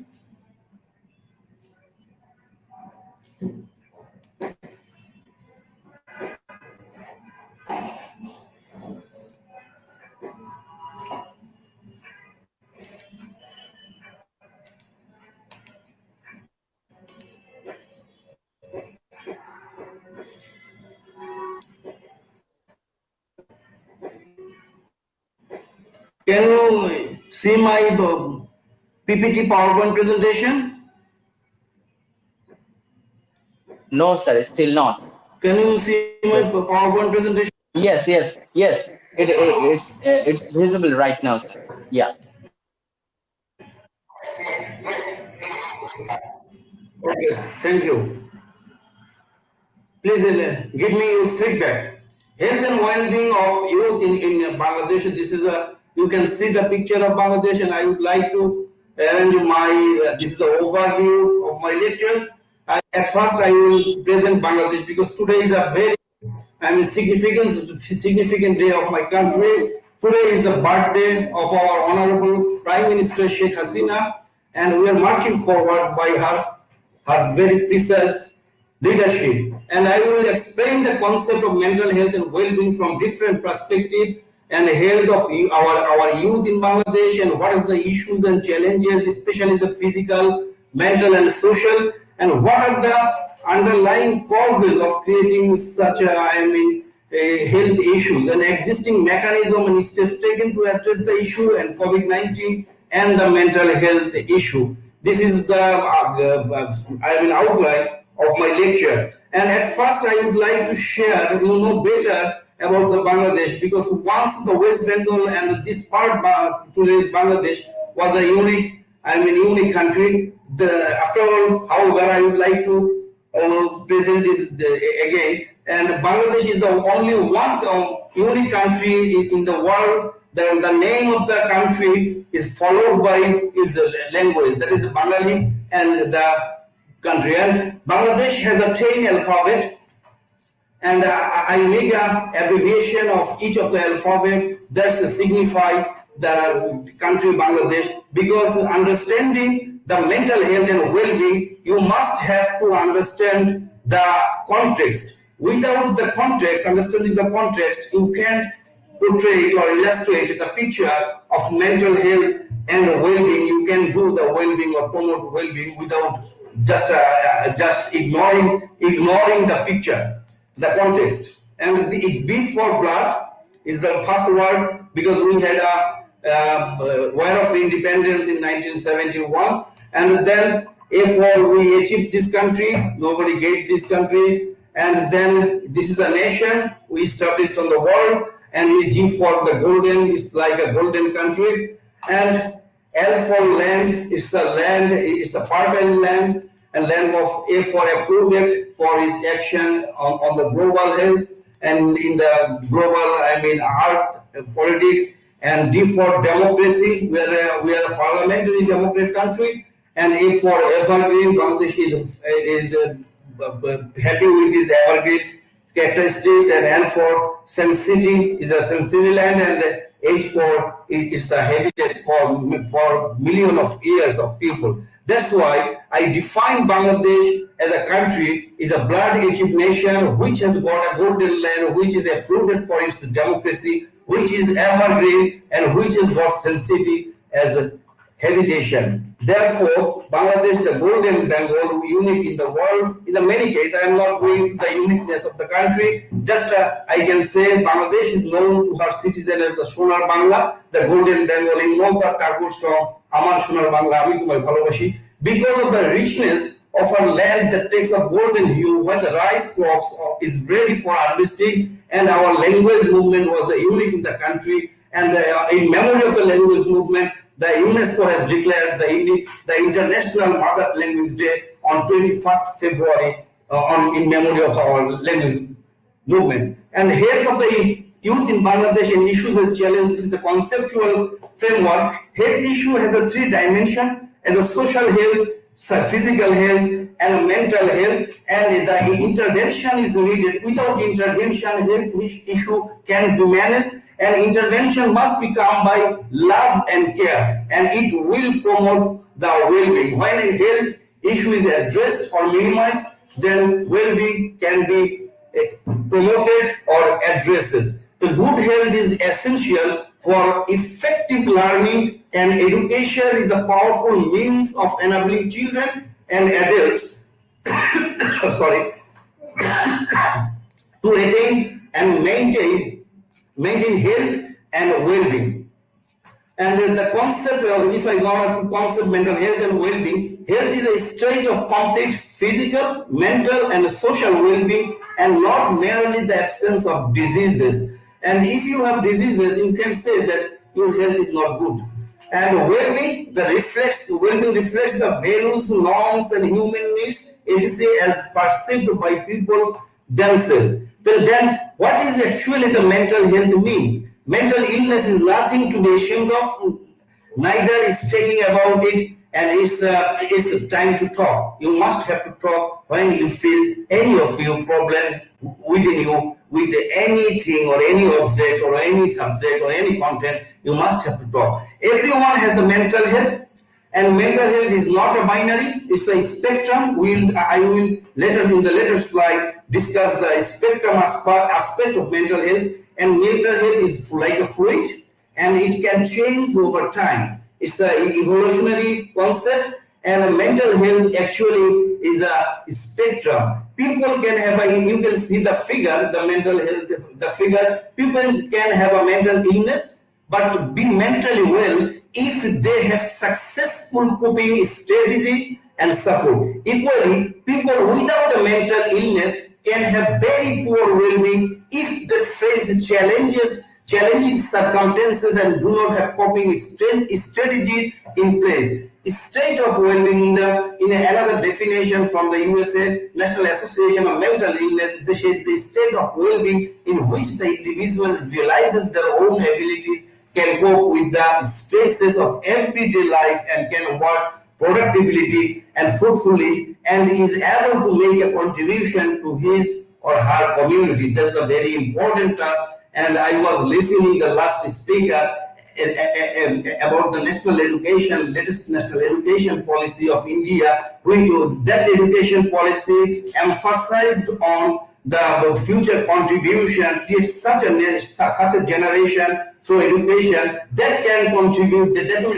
Can you see my PPT PowerPoint presentation? No, sir, still not. Can you see my PowerPoint presentation? Yes. It's visible right now, sir. Yeah. Okay, thank you. Please give me your feedback. Health and well-being of youth in Bangladesh. This is you can see the picture of Bangladesh, and I would like to arrange my, this is the overview of my lecture. At first I will present Bangladesh because today is a very significant day of my country. Today is the birthday of our Honorable Prime Minister Sheikh Hasina, and we are marching forward by her very precise leadership. And I will explain the concept of mental health and well-being from different perspectives and health of our youth in Bangladesh, and what are the issues and challenges, especially the physical, mental, and social, and what are the underlying causes of creating such health issues, and existing mechanism and steps taken to address the issue, and COVID-19 and the mental health issue. This is the outline of my lecture. And at first I would like to share, you know better about the Bangladesh, because once the West Bengal and this part today Bangladesh was a unique country. After all, however, I would like to present this again. And Bangladesh is the only one unique country in the world. The name of the country is followed by its language, that is Bengali, and the country. And Bangladesh has a 10 alphabet, and I make an abbreviation of each of the alphabet that signify the country Bangladesh, because understanding the mental health and well-being, you must have to understand the context. Without the context, understanding the context, you can't portray or illustrate the picture of mental health and well-being. You can do the well-being or promote well-being without just ignoring the picture, the context. And the B for blood is the first word, because we had a war of independence in 1971, and then A for we achieved this country, nobody gave this country, and then this is a nation we established on the world, and G for the golden, it's like a golden country, and L for land, it's a fertile land, and land of A for approved for his action on the global health and in the global, earth politics, and D for democracy, where we are a parliamentary democratic country, and A for evergreen, Bangladesh is happy with his evergreen characteristics, and N for sensitivity is a sensitive land, and H for is a habitat for millions of years of people. That's why I define Bangladesh as a country is a blood-rich nation which has got a golden land, which is approved for its democracy, which is evergreen, and which has got sensitivity as a habitation. Therefore, Bangladesh is a golden Bengal, unique in the world. In the many cases, I am not going to the uniqueness of the country. Just I can say Bangladesh is known to her citizens as the Sonar Bangla, the golden Bengal. You know the Tagore song, Amar Sonar Bangla, Ami Tumai Bhalobashi. Because of the richness of our land that takes a golden hue, when the rice crops is ready for harvesting, and our language movement was the unique in the country, and in memory of the language movement, the UNESCO has declared the International Mother Language Day on 21st February in memory of our language movement. And health of the youth in Bangladesh and issues and challenges is the conceptual framework. Health issue has a three dimension, as a social health, physical health, and mental health, and the intervention is needed. Without intervention, health issue can be managed, and intervention must become by love and care, and it will promote the well-being. When a health issue is addressed or minimized, then well-being can be promoted or addresses. The good health is essential for effective learning, and education is a powerful means of enabling children and adults to attain and maintain health and well-being. And the concept, if I go to concept mental health and well-being, health is a state of complete physical, mental, and social well-being, and not merely the absence of diseases. And if you have diseases, you can say that your health is not good. And well-being, well-being reflects the values, norms, and human needs, as perceived by people themselves. Then what is actually the mental health mean? Mental illness is nothing to be ashamed of, neither is thinking about it, and it's time to talk. You must have to talk when you feel any of your problem within you, with anything or any object or any subject or any content. You must have to talk. Everyone has a mental health, and mental health is not a binary, it's a spectrum. I will later in the later slide discuss the spectrum aspect of mental health. And mental health is like a fluid, and it can change over time. It's an evolutionary concept, and a mental health actually is a spectrum. People can have you can see the figure, the mental health, the figure. People can have a mental illness, but be mentally well if they have successful coping strategy and support. Equally, people without a mental illness can have very poor well-being if they face challenging circumstances, and do not have coping strategy in place. State of well-being in another definition from the USA National Association of Mental Illness, they say the state of well-being in which the individual realizes their own abilities, can cope with the stresses of everyday life, and can work productively and fruitfully, and is able to make a contribution to his or her community. That's a very important task. And I was listening the last speaker about the latest national education policy of India. That education policy emphasized on the future contribution, create such a generation through education that will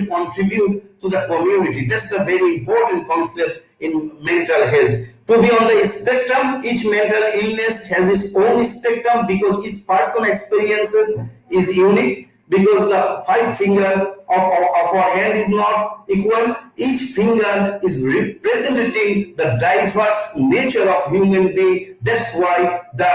contribute to the community. That's a very important concept in mental health. To be on the spectrum, each mental illness has its own spectrum because each person experiences is unique, because the 5-finger of our hand is not equal. Each finger is representing the diverse nature of human being. That's why the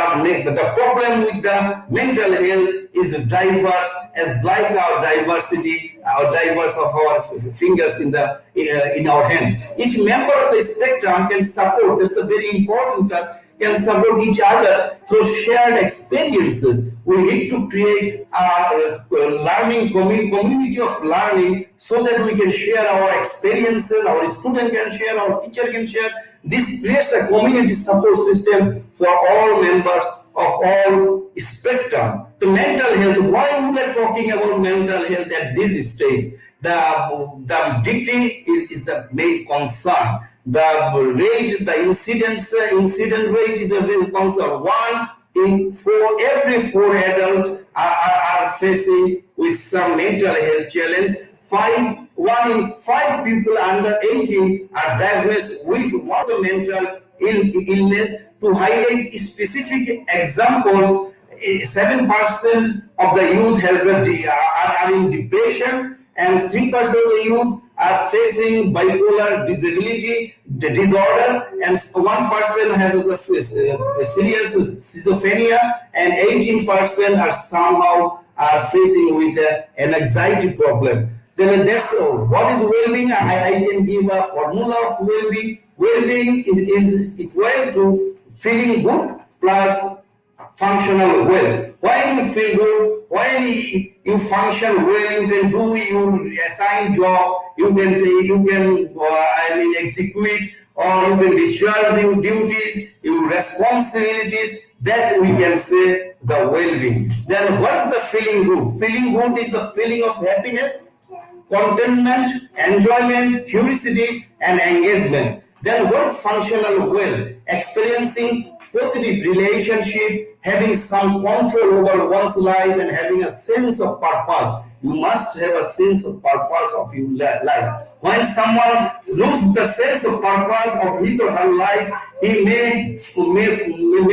problem with the mental health is diverse, as like our diversity, our diverse of our fingers in our hand. Each member of the spectrum can support. That's a very important task. Can support each other through shared experiences. We need to create a learning community of learning so that we can share our experiences, our student can share, our teacher can share. This creates a community support system for all members of all spectrum. The mental health, why we are talking about mental health at this stage? The degree is the main concern. The rate, the incident rate is a real concern. Every four adults are facing with some mental health challenge. 1 in 5 people under 18 are diagnosed with one mental illness. To highlight specific examples, 7% of the youth are in depression, and 3% of the youth are facing bipolar disability disorder, and 1% has a serious schizophrenia, and 18% are somehow facing with an anxiety problem. Then that's what is well-being. I can give a formula of well-being. Well-being is equal to feeling good plus functional well. When you feel good, when you function well, you can do your assigned job, you can execute, or you can discharge your duties, your responsibilities. That we can say the well-being. Then what is the feeling good? Feeling good is the feeling of happiness, contentment, enjoyment, curiosity, and engagement. Then what is functional well? Experiencing positive relationship, having some control over one's life, and having a sense of purpose. You must have a sense of purpose of your life. When someone loses the sense of purpose of his or her life, he may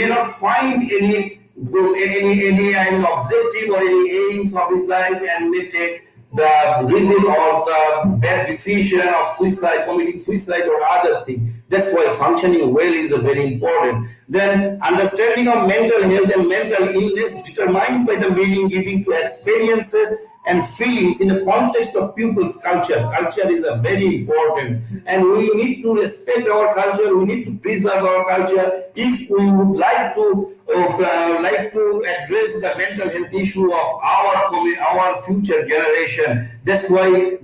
not find any objective or any aims of his life, and may take the reason or the bad decision of suicide, committing suicide or other thing. That's why functioning well is very important. Then understanding of mental health and mental illness determined by the meaning given to experiences and feelings in the context of people's culture. Culture is a very important, and we need to respect our culture. We need to preserve our culture if we would like to address the mental health issue of our future generation. That's why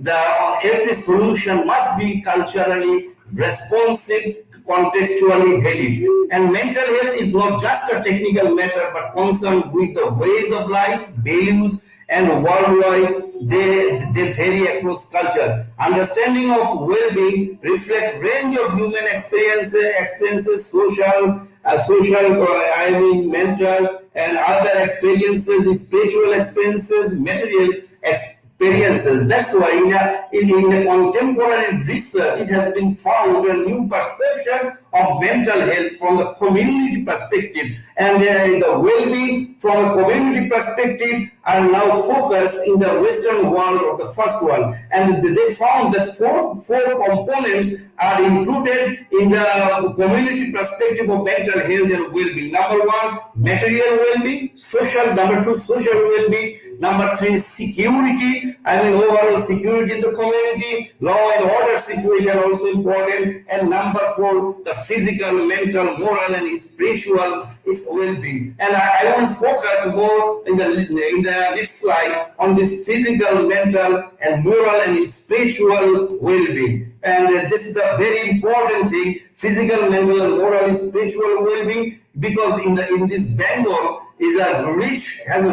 every solution must be culturally responsive, contextually valid. And mental health is not just a technical matter, but concerned with the ways of life, values, and worldwide, they vary across culture. Understanding of well-being reflects range of human experiences, social, mental, and other experiences, spiritual experiences, material experiences. That's why in the contemporary research, it has been found a new perception of mental health from the community perspective, and the well-being from a community perspective are now focused in the Western world of the first one, and they found that four components are included in the community perspective of mental health and well-being. Number 1, material well-being. Number 2, social well-being. Number 3, security. Overall security in the community. Law and order situation also important. And number 4, the physical, mental, moral, and spiritual well-being. And I want to focus more in the next slide on this physical, mental, and moral and spiritual well-being. And this is a very important thing: physical, mental, and moral and spiritual well-being, because in this Bengal has a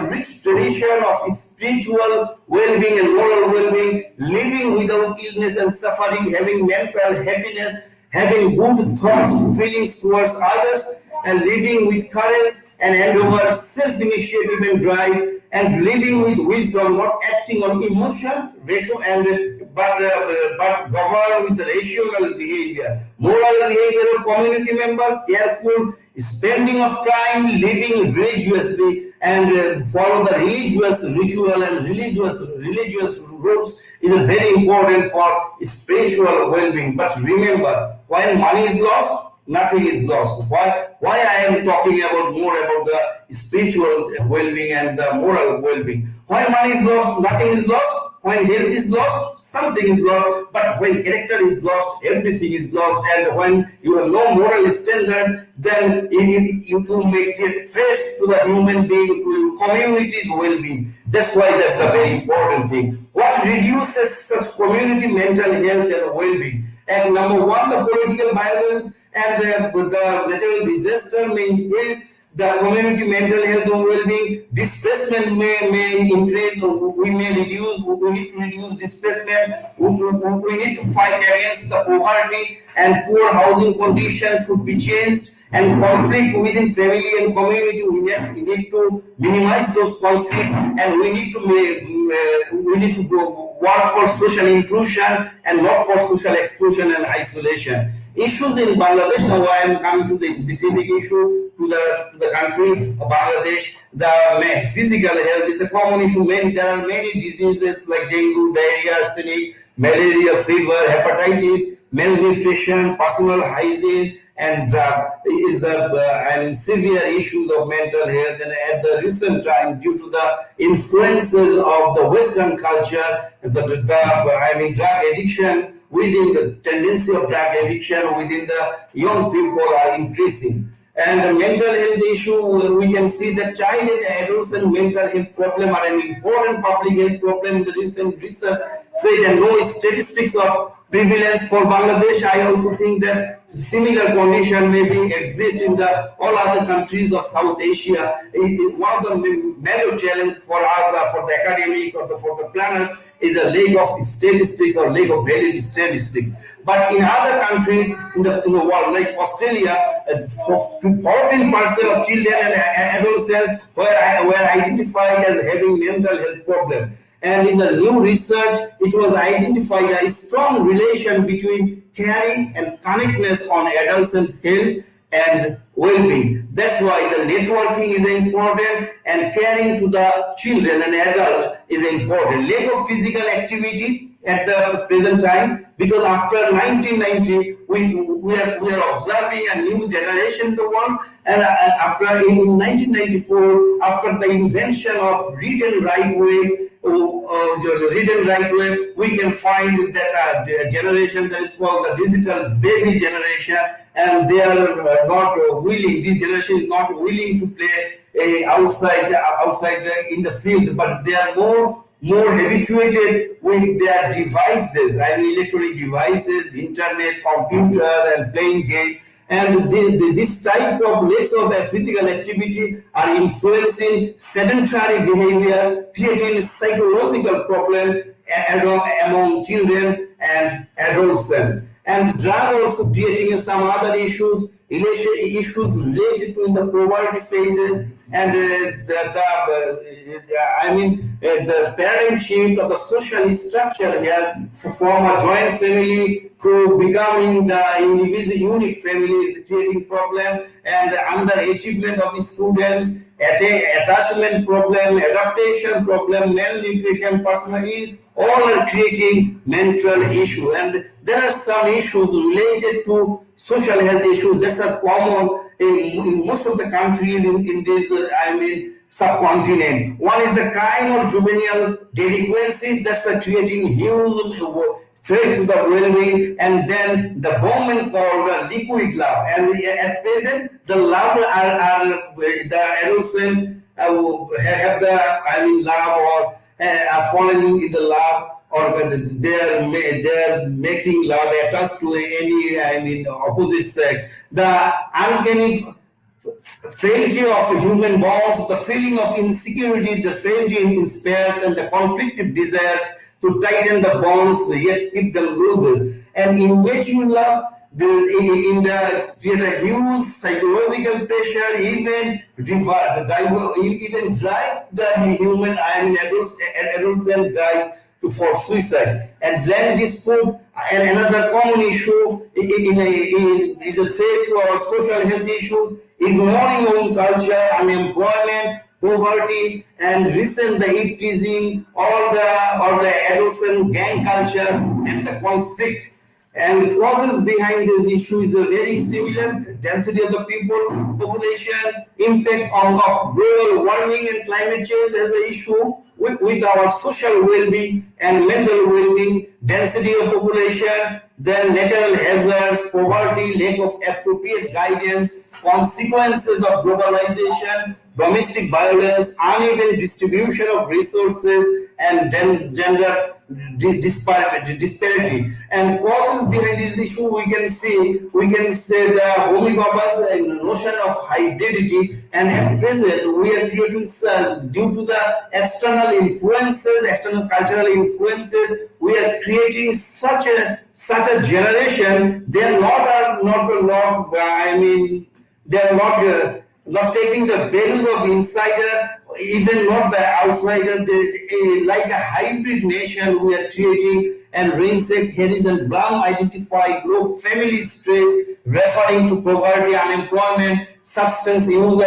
rich tradition of spiritual well-being and moral well-being, living without illness and suffering, having mental happiness, having good thoughts, feelings towards others, and living with courage and endeavor, self-initiative and drive, and living with wisdom, not acting on emotion, but govern with rational behavior. Moral behavior of community member, careful spending of time, living religiously, and follow the religious ritual and religious rules is very important for spiritual well-being. But remember, when money is lost, nothing is lost. Why I am talking about more about the spiritual well-being and the moral well-being? When money is lost, nothing is lost. When health is lost, something is lost. But when character is lost, everything is lost. And when you have no moral standard, then you make a threat to the human being, to community's well-being. That's why that's a very important thing. What reduces such community mental health and well-being? And number one, the political violence and the natural disaster may increase the community mental health and well-being. Displacement may increase, we may reduce, we need to reduce displacement, we need to fight against the poverty, and poor housing conditions should be changed, and conflict within family and community, we need to minimize those conflicts, and we need to go work for social inclusion and not for social exclusion and isolation. Issues in Bangladesh, now I am coming to the specific issue to the country of Bangladesh. The physical health is a common issue. There are many diseases like dengue, diarrhea, arsenic, malaria, fever, hepatitis, malnutrition, personal hygiene, and is the severe issues of mental health. And at the recent time, due to the influences of the Western culture, drug addiction, within the tendency of drug addiction within the young people are increasing. And the mental health issue, we can see that child and adolescent mental health problem are an important public health problem in the recent research said, and no statistics of prevalence for Bangladesh. I also think that similar condition maybe exist in all other countries of South Asia. One of the major challenges for us, for the academics or for the planners, is a lack of statistics or lack of valid statistics. But in other countries in the world, like Australia, 14% of children and adolescents were identified as having mental health problems. And in the new research, it was identified a strong relation between caring and connectedness on adolescents' health and well-being. That's why the networking is important, and caring to the children and adults is important. Lack of physical activity at the present time, because after 1990 we are observing a new generation in the world, and after in 1994, after the invention of read and write way, we can find that generation that is called the digital baby generation, and they are not willing. This generation is not willing to play outside in the field, but they are more habituated with their devices, electronic devices, internet, computer, and playing games. And this type of less of physical activity are influencing sedentary behavior, creating psychological problems among children and adolescents. And drug also creating some other issues related to the poverty phases, and the paradigm shift of the social structure here from a joint family to becoming the individual unit family, creating problems, and under-achievement of the students, attachment problem, adaptation problem, malnutrition, personally, all are creating mental issues. And there are some issues related to social health issues that are common in most of the countries in this subcontinent. One is the crime or juvenile delinquencies that's creating huge threat to the well-being, and then the movement called liquid love. And at present, the love are the adolescents have the love or are falling in the love, or they're making love attached to any opposite sex. The uncanny frailty of human bonds, the feeling of insecurity, the frailty in spares, and the conflictive desires to tighten the bonds yet keep them loose. And in mature love, there is a huge psychological pressure, even drive the human adolescent guys for suicide. And then this food, and another common issue is a threat to our social health issues, ignoring own culture, unemployment, poverty, and recent the eve teasing, or the adolescent gang culture and the conflict. And causes behind this issue is very similar: density of the people, population, impact of global warming and climate change as an issue with our social well-being and mental well-being, density of population, then natural hazards, poverty, lack of appropriate guidance, consequences of globalization, domestic violence, uneven distribution of resources, and then gender disparity. And causes behind this issue, we can say the homeopaths and the notion of hybridity, and at present we are creating due to the external influences, external cultural influences, we are creating such a generation. They are not taking the values of insider, even not the outsider. Like a hybrid nation we are creating, and Reinseck, Harris and Blum identify low family stress, referring to poverty, unemployment, substance use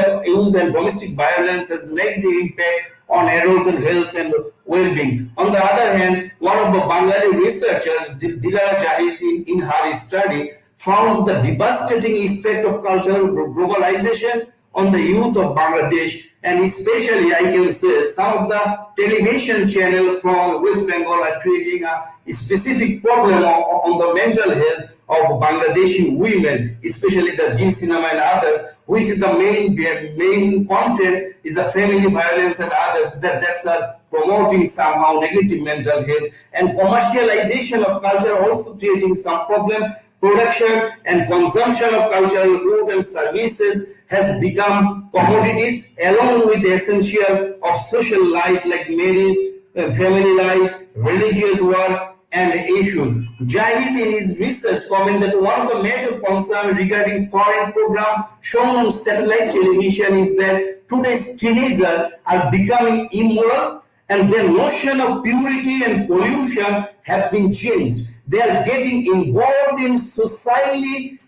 and domestic violence as negative impact on adolescent health and well-being. On the other hand, one of the Bengali researchers, Dilara Jahiz, in her study, found the devastating effect of cultural globalization on the youth of Bangladesh, and especially I can say some of the television channels from West Bengal are creating a specific problem on the mental health of Bangladeshi women, especially the G cinema and others, which is the main content is the family violence and others that's promoting somehow negative mental health, and commercialization of culture also creating some problem. Production and consumption of cultural goods and services has become commodities along with the essential of social life like marriage, family life, religious work, and issues. Jahid in his research commented that one of the major concerns regarding foreign programs shown on satellite television is that today's teenagers are becoming immoral, and their notion of purity and pollution have been changed. They are getting involved in socially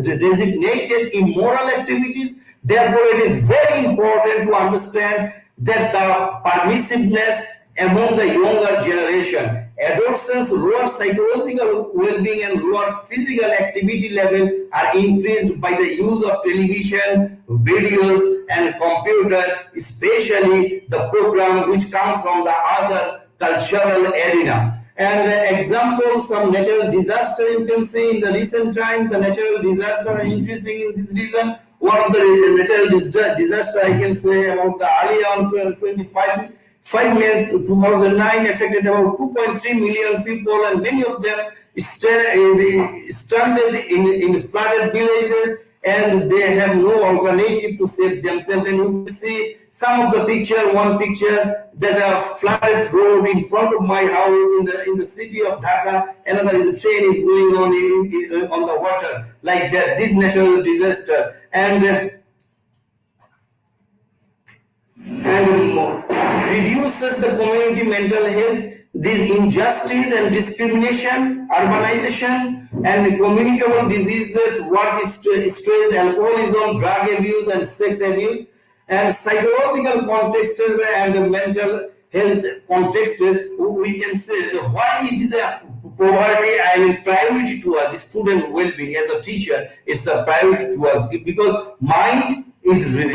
designated immoral activities. Therefore, it is very important to understand that the permissiveness among the younger generation, adolescents' lower psychological well-being and lower physical activity level are increased by the use of television, videos, and computer, especially the program which come from the other cultural arena. And examples of natural disaster you can see in the recent times, the natural disaster are increasing in this region. One of the natural disaster I can say about the earlier on 5 May 2009 affected about 2.3 million people, and many of them stranded in flooded villages, and they have no alternative to save themselves. And you can see some of the picture, one picture that a flooded road in front of my house in the city of Dhaka. Another is the train is going on the water like that. This natural disaster and reduces the community mental health. This injustice and discrimination, urbanization, and communicable diseases, work stress, alcoholism, drug abuse, and sex abuse, and psychological contexts and mental health contexts. We can say why it is a poverty and priority to us. Student well-being as a teacher is a priority to us because mind is a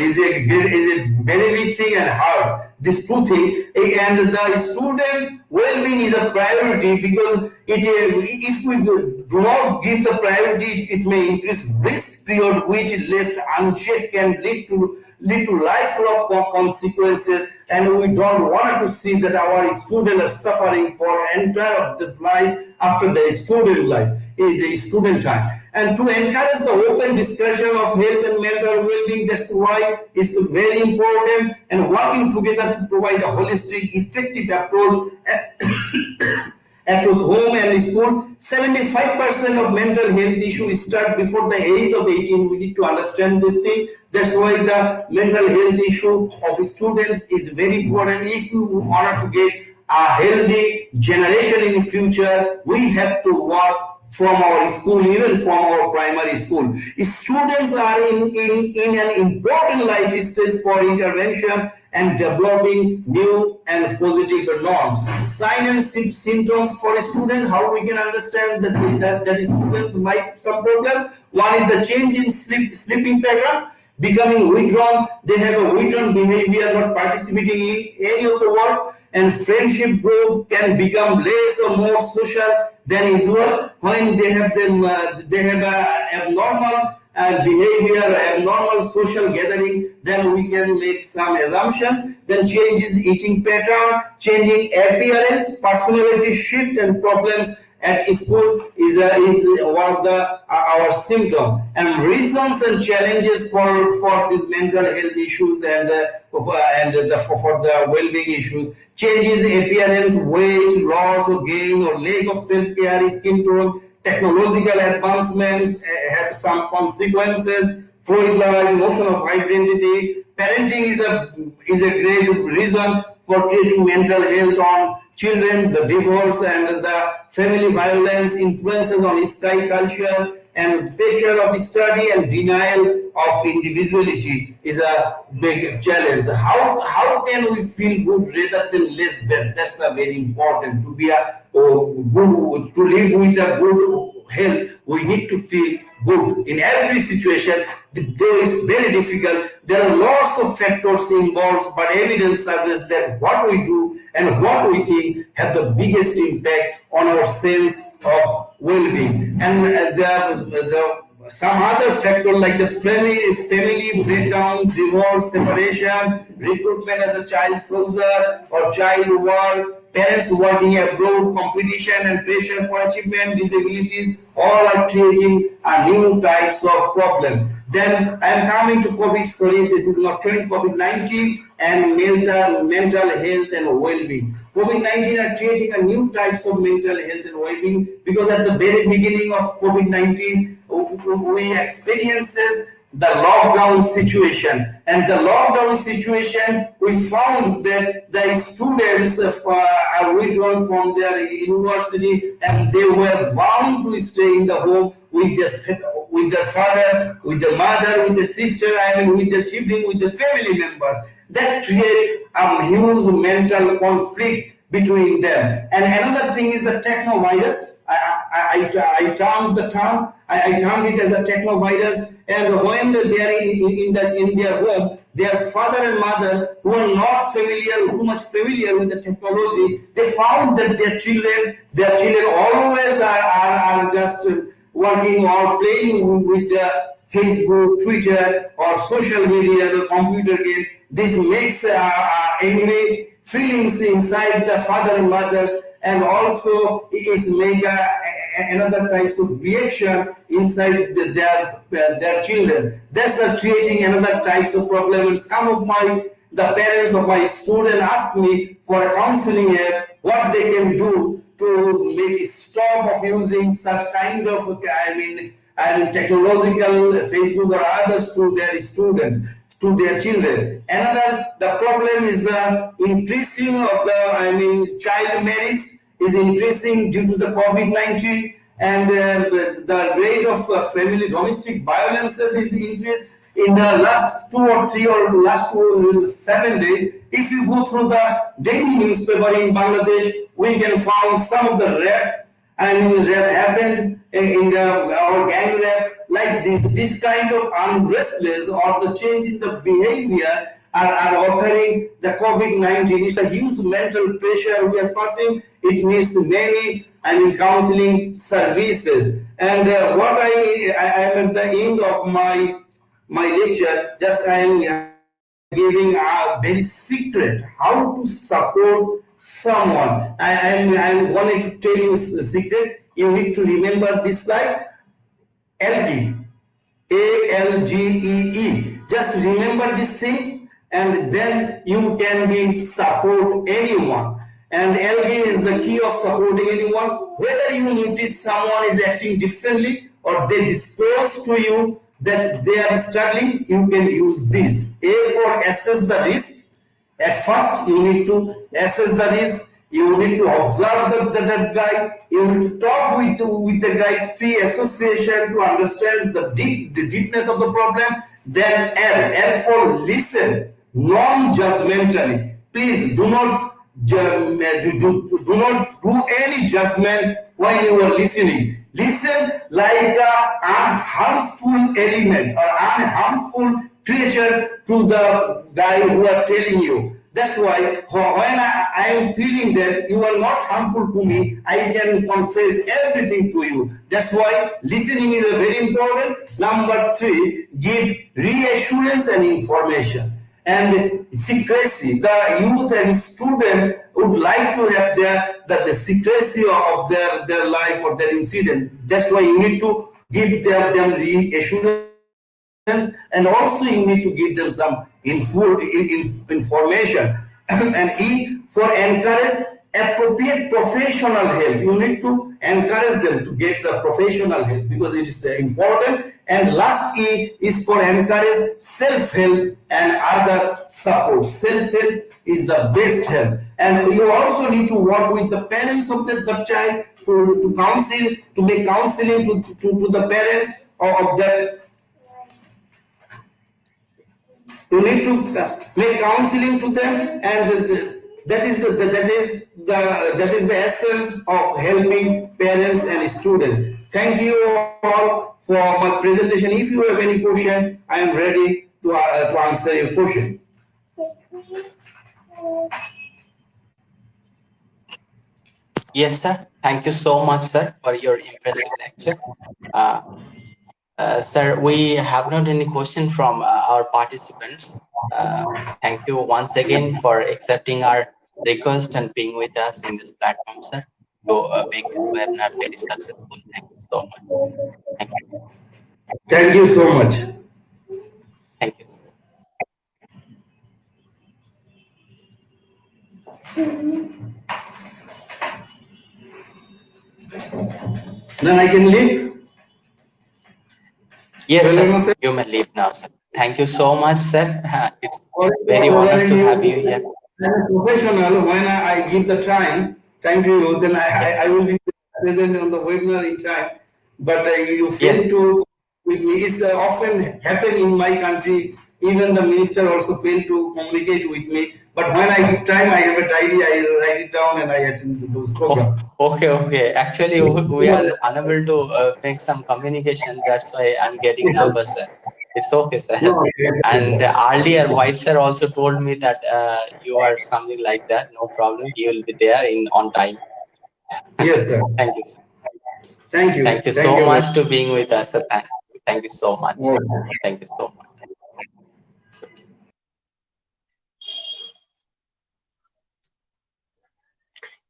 very big thing and hard. These two things, and the student well-being is a priority because if we do not give the priority, it may increase risk period which left unchecked can lead to lifelong consequences, and we don't want to see that our students are suffering for entire life after the student life, the student time. And to encourage the open discussion of health and mental well-being, that's why it's very important, and working together to provide a holistic, effective approach across home and school. 75% of mental health issues start before the age of 18. We need to understand this thing. That's why the mental health issue of students is very important. If we want to get a healthy generation in the future, we have to work from our school, even from our primary school. Students are in an important life stage for intervention and developing new and positive norms. Sign and symptoms for a student, how we can understand that students might have some problem. One is the change in sleeping pattern, becoming withdrawn. They have a withdrawn behavior, not participating in any of the work, and friendship group can become less or more social than usual. When they have a abnormal behavior, abnormal social gathering, then we can make some assumption. Then changes eating pattern, changing appearance, personality shift, and problems at school is one of our symptoms. And reasons and challenges for these mental health issues and for the well-being issues. Changes appearance, weight loss or gain or lack of self-care, skin tone, technological advancements have some consequences. Fluid life, notion of identity. Parenting is a great reason for creating mental health on children. The divorce and the family violence influences on Sky culture, and pressure of study and denial of individuality is a big challenge. How can we feel good rather than less bad? That's a very important. To be good, to live with a good health, we need to feel good in every situation. Though it's very difficult, there are lots of factors involved, but evidence suggests that what we do and what we think have the biggest impact on our sense of well-being. And some other factor like the family breakdown, divorce, separation, recruitment as a child soldier or child work, parents working abroad, competition and pressure for achievement, disabilities, all are creating new types of problems. Then I am coming to COVID, this is not COVID-19 and mental health and well-being. COVID-19 are creating a new types of mental health and well-being, because at the very beginning of COVID-19, we experiences the lockdown situation. And the lockdown situation, we found that the students are withdrawn from their university and they were bound to stay in the home with their father, with the mother, with the sister, and with the sibling, with the family members. That creates a huge mental conflict between them. And another thing is the technovirus. I termed it as a technovirus. And when they are in their home, their father and mother, who are not too much familiar with the technology, they found that their children always are just working or playing with the Facebook, Twitter, or social media, the computer game. This makes angry feelings inside the father and mothers, and also it make another type of reaction inside their children. That's creating another types of problem. And some of the parents of my students ask me for a counseling app, what they can do to make a stop of using such kind of technological Facebook or others to their students, to their children. The problem is the increasing of the child marriage is increasing due to the COVID-19, and the rate of family domestic violences is increased in the last 2 or 3 or last 7 days. If you go through the daily newspaper in Bangladesh, we can find some of the rape happened in our gang rape, like this kind of unrestless or the change in the behavior are occurring. The COVID-19 is a huge mental pressure we are passing. It needs many counseling services. And what I am at the end of my lecture, just I am giving a very secret how to support someone. I'm going to tell you a secret. You need to remember this slide. ALGEE, ALGEE. Just remember this thing, and then you can support anyone. And ALGEE is the key of supporting anyone. Whether you notice someone is acting differently or they disclose to you that they are struggling, you can use this. A for assess the risk. At first, you need to assess the risk. You need to observe that guy. You need to talk with the guy, free association to understand the deepness of the problem. Then L for listen, non-judgmentally. Please do not do not do any judgment when you are listening. Listen like a harmful element or harmful creature to the guy who are telling you. That's why when I am feeling that you are not harmful to me, I can confess everything to you. That's why listening is a very important. Number 3, give reassurance and information. And secrecy, the youth and student would like to have the secrecy of their life or their incident. That's why you need to give them reassurance, and also you need to give them some information. And E for encourage appropriate professional help. You need to encourage them to get the professional help because it is important. And last E is for encourage self-help and other support. Self-help is the best help. And you also need to work with the parents of the child to counsel, to make counseling to the parents of that. You need to make counseling to them, and that is the essence of helping parents and students. Thank you all for my presentation. If you have any question, I am ready to answer your question. Yes, sir. Thank you so much, sir, for your impressive lecture. Sir, we have not any question from our participants. Thank you once again for accepting our request and being with us in this platform, sir, to make this webinar very successful. Thank you so much. Thank you. Thank you so much. Thank you, sir. Then I can leave? Yes, sir. You may leave now, sir. Thank you so much, sir. It's very honored to have you here. As a professional, when I give the time to you, then I will be present on the webinar in time. But you fail to with me. It's often happen in my country. Even the minister also fail to communicate with me. But when I give time, I have a diary. I write it down and I attend to those programs. Okay. Actually, we are unable to make some communication. That's why I'm getting nervous, sir. It's okay, sir. And earlier, White sir also told me that you are something like that. No problem. You will be there on time. Yes, sir. Thank you, sir. Thank you. Thank you so much to being with us, sir. Thank you so much. Okay. Thank you so much.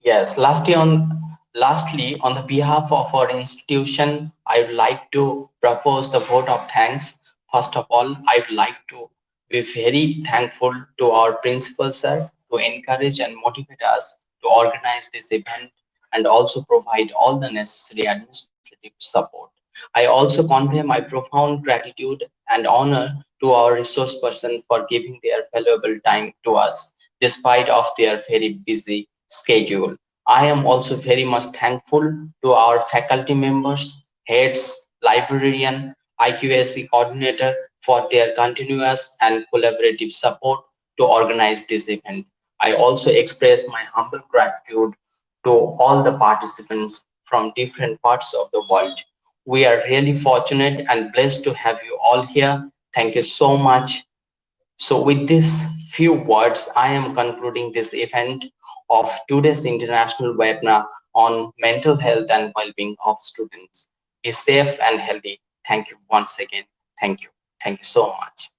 Yes, lastly, on the behalf of our institution, I would like to propose the vote of thanks. First of all, I would like to be very thankful to our principal, sir, to encourage and motivate us to organize this event and also provide all the necessary administrative support. I also convey my profound gratitude and honor to our resource person for giving their valuable time to us, despite of their very busy schedule. I am also very much thankful to our faculty members, heads, librarian, IQAC coordinator for their continuous and collaborative support to organize this event. I also express my humble gratitude to all the participants from different parts of the world. We are really fortunate and blessed to have you all here. Thank you so much. So with these few words, I am concluding this event of today's international webinar on mental health and well-being of students. Be safe and healthy. Thank you once again. Thank you. Thank you so much.